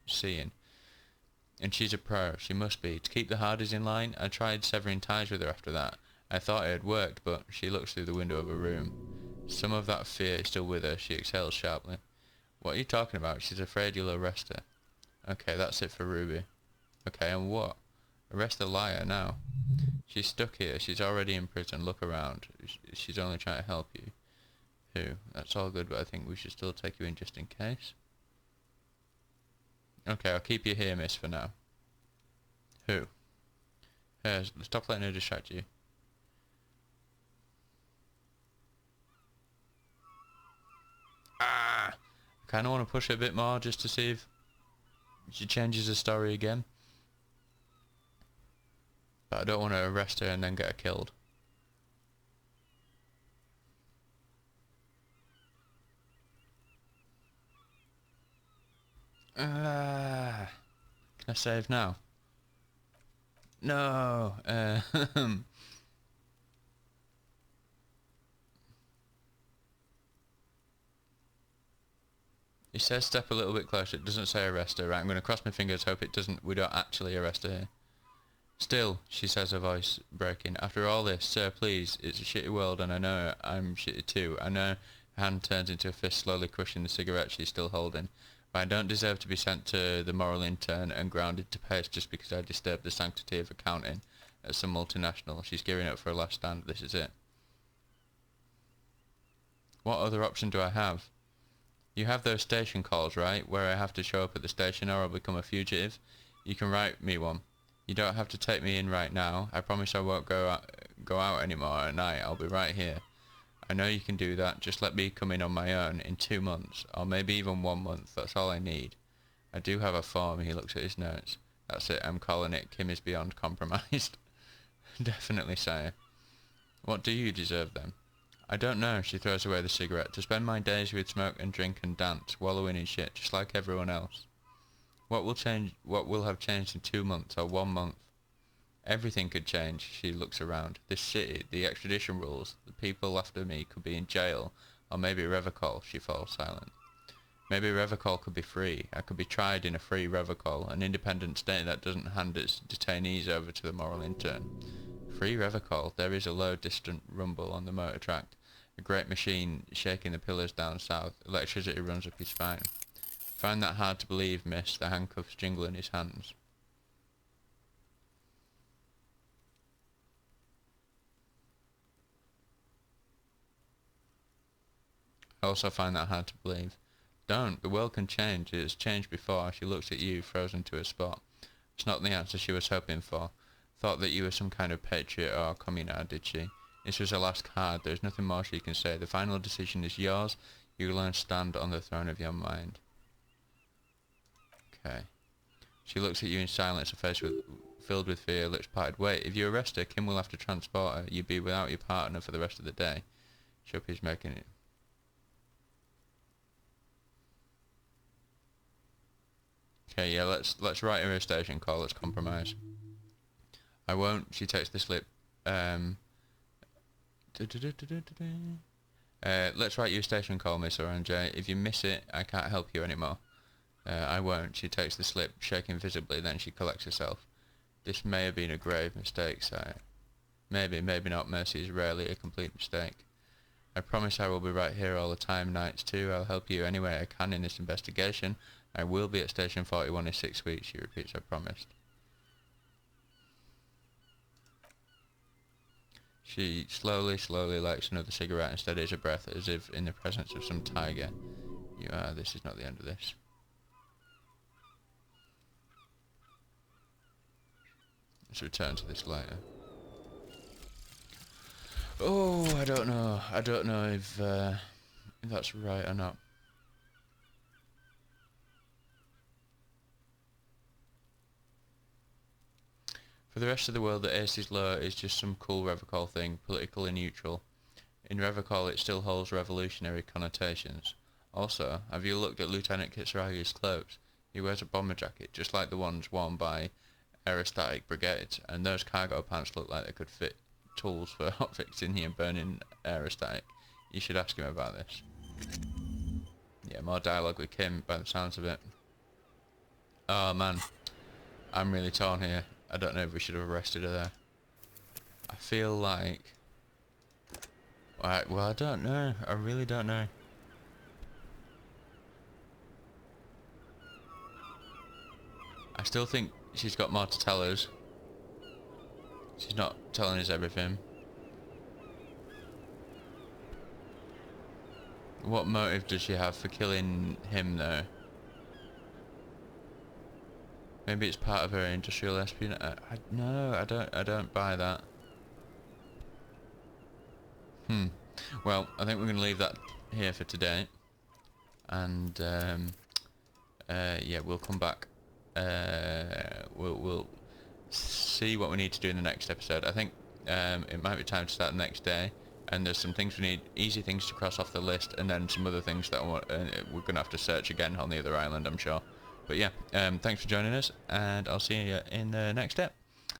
seeing. And she's a pro. She must be. To keep the Hardys in line, I tried severing ties with her after that. I thought it had worked, but she looks through the window of her room. Some of that fear is still with her. She exhales sharply. What are you talking about? She's afraid you'll arrest her. Okay, that's it for Ruby. Okay, and what? Arrest the liar now. She's stuck here. She's already in prison. Look around. She's only trying to help you. Who? That's all good, but I think we should still take you in just in case. Okay, I'll keep you here, miss, for now. Who? Stop letting her distract you. I kind of want to push her a bit more just to see if she changes the story again. But I don't want to arrest her and then get her killed. Can I save now? No. It says step a little bit closer. It doesn't say arrest her. Right, I'm going to cross my fingers, hope we don't actually arrest her here. Still, she says, her voice breaking. After all this, sir, please, it's a shitty world and I know I'm shitty too. I know her hand turns into a fist, slowly crushing the cigarette she's still holding. But I don't deserve to be sent to the moral intern and grounded to paste just because I disturbed the sanctity of accounting at some multinational. She's gearing up for a last stand. This is it. What other option do I have? You have those station calls, right? Where I have to show up at the station or I'll become a fugitive. You can write me one. You don't have to take me in right now. I promise I won't go out anymore at night. I'll be right here. I know you can do that. Just let me come in on my own in 2 months, or maybe even 1 month. That's all I need. I do have a form. He looks at his notes. That's it. I'm calling it. Kim is beyond compromised. Definitely, sire. What do you deserve then? I don't know. She throws away the cigarette. To spend my days with smoke and drink and dance, wallowing in shit, just like everyone else. What will have changed in 2 months or 1 month? Everything could change. She looks around. This city, the extradition rules, the people after me could be in jail, or maybe Revocol. She falls silent. Maybe Revocol could be free. I could be tried in a free Revocol, an independent state that doesn't hand its detainees over to the moral intern. Free Revocol. There is a low, distant rumble on the motor track. A great machine shaking the pillars down south. Electricity runs up his spine. Find that hard to believe, miss. The handcuffs jingle in his hands. I also find that hard to believe. Don't. The world can change. It has changed before. She looks at you, frozen to a spot. It's not the answer she was hoping for. Thought that you were some kind of patriot or communard, did she? This was her last card. There's nothing more she can say. The final decision is yours. You alone stand on the throne of your mind. Okay. She looks at you in silence, her face filled with fear, lips parted. Wait, if you arrest her, Kim will have to transport her. You'd be without your partner for the rest of the day. Shuppy's making it. Okay, yeah, let's write her a station call. Let's compromise. I won't. She takes the slip. Let's write you a station call, Miss Orange. If you miss it, I can't help you anymore. I won't. She takes the slip, shaking visibly, then she collects herself. This may have been a grave mistake, sire. Maybe, maybe not. Mercy is rarely a complete mistake. I promise I will be right here all the time, nights too. I'll help you any way I can in this investigation. I will be at Station 41 in 6 weeks, she repeats, I promised. She slowly lights another cigarette and steadies her breath as if in the presence of some tiger. This is not the end of this. Let's return to this later. Oh, I don't know. I don't know if that's right or not. For the rest of the world, the Ace's Law is just some cool Revocol thing, politically neutral. In Revocol, it still holds revolutionary connotations. Also, have you looked at Lieutenant Kitsuragi's clothes? He wears a bomber jacket, just like the ones worn by aerostatic brigades, and those cargo pants look like they could fit tools for hotfixing and burning aerostatic. You should ask him about this. Yeah, more dialogue with Kim by the sounds of it. Oh man, I'm really torn here. I don't know if we should have arrested her there. I feel like... well, I don't know. I really don't know. I still think she's got more to tell us. She's not telling us everything. What motive does she have for killing him though? Maybe it's part of her industrial espionage. No, I don't buy that. Well, I think we're going to leave that here for today. And yeah, we'll come back. We'll see what we need to do in the next episode. I think it might be time to start the next day. And there's some things we need, easy things to cross off the list, and then some other things that we're going to have to search again on the other island, I'm sure. But yeah, thanks for joining us, and I'll see you in the next step.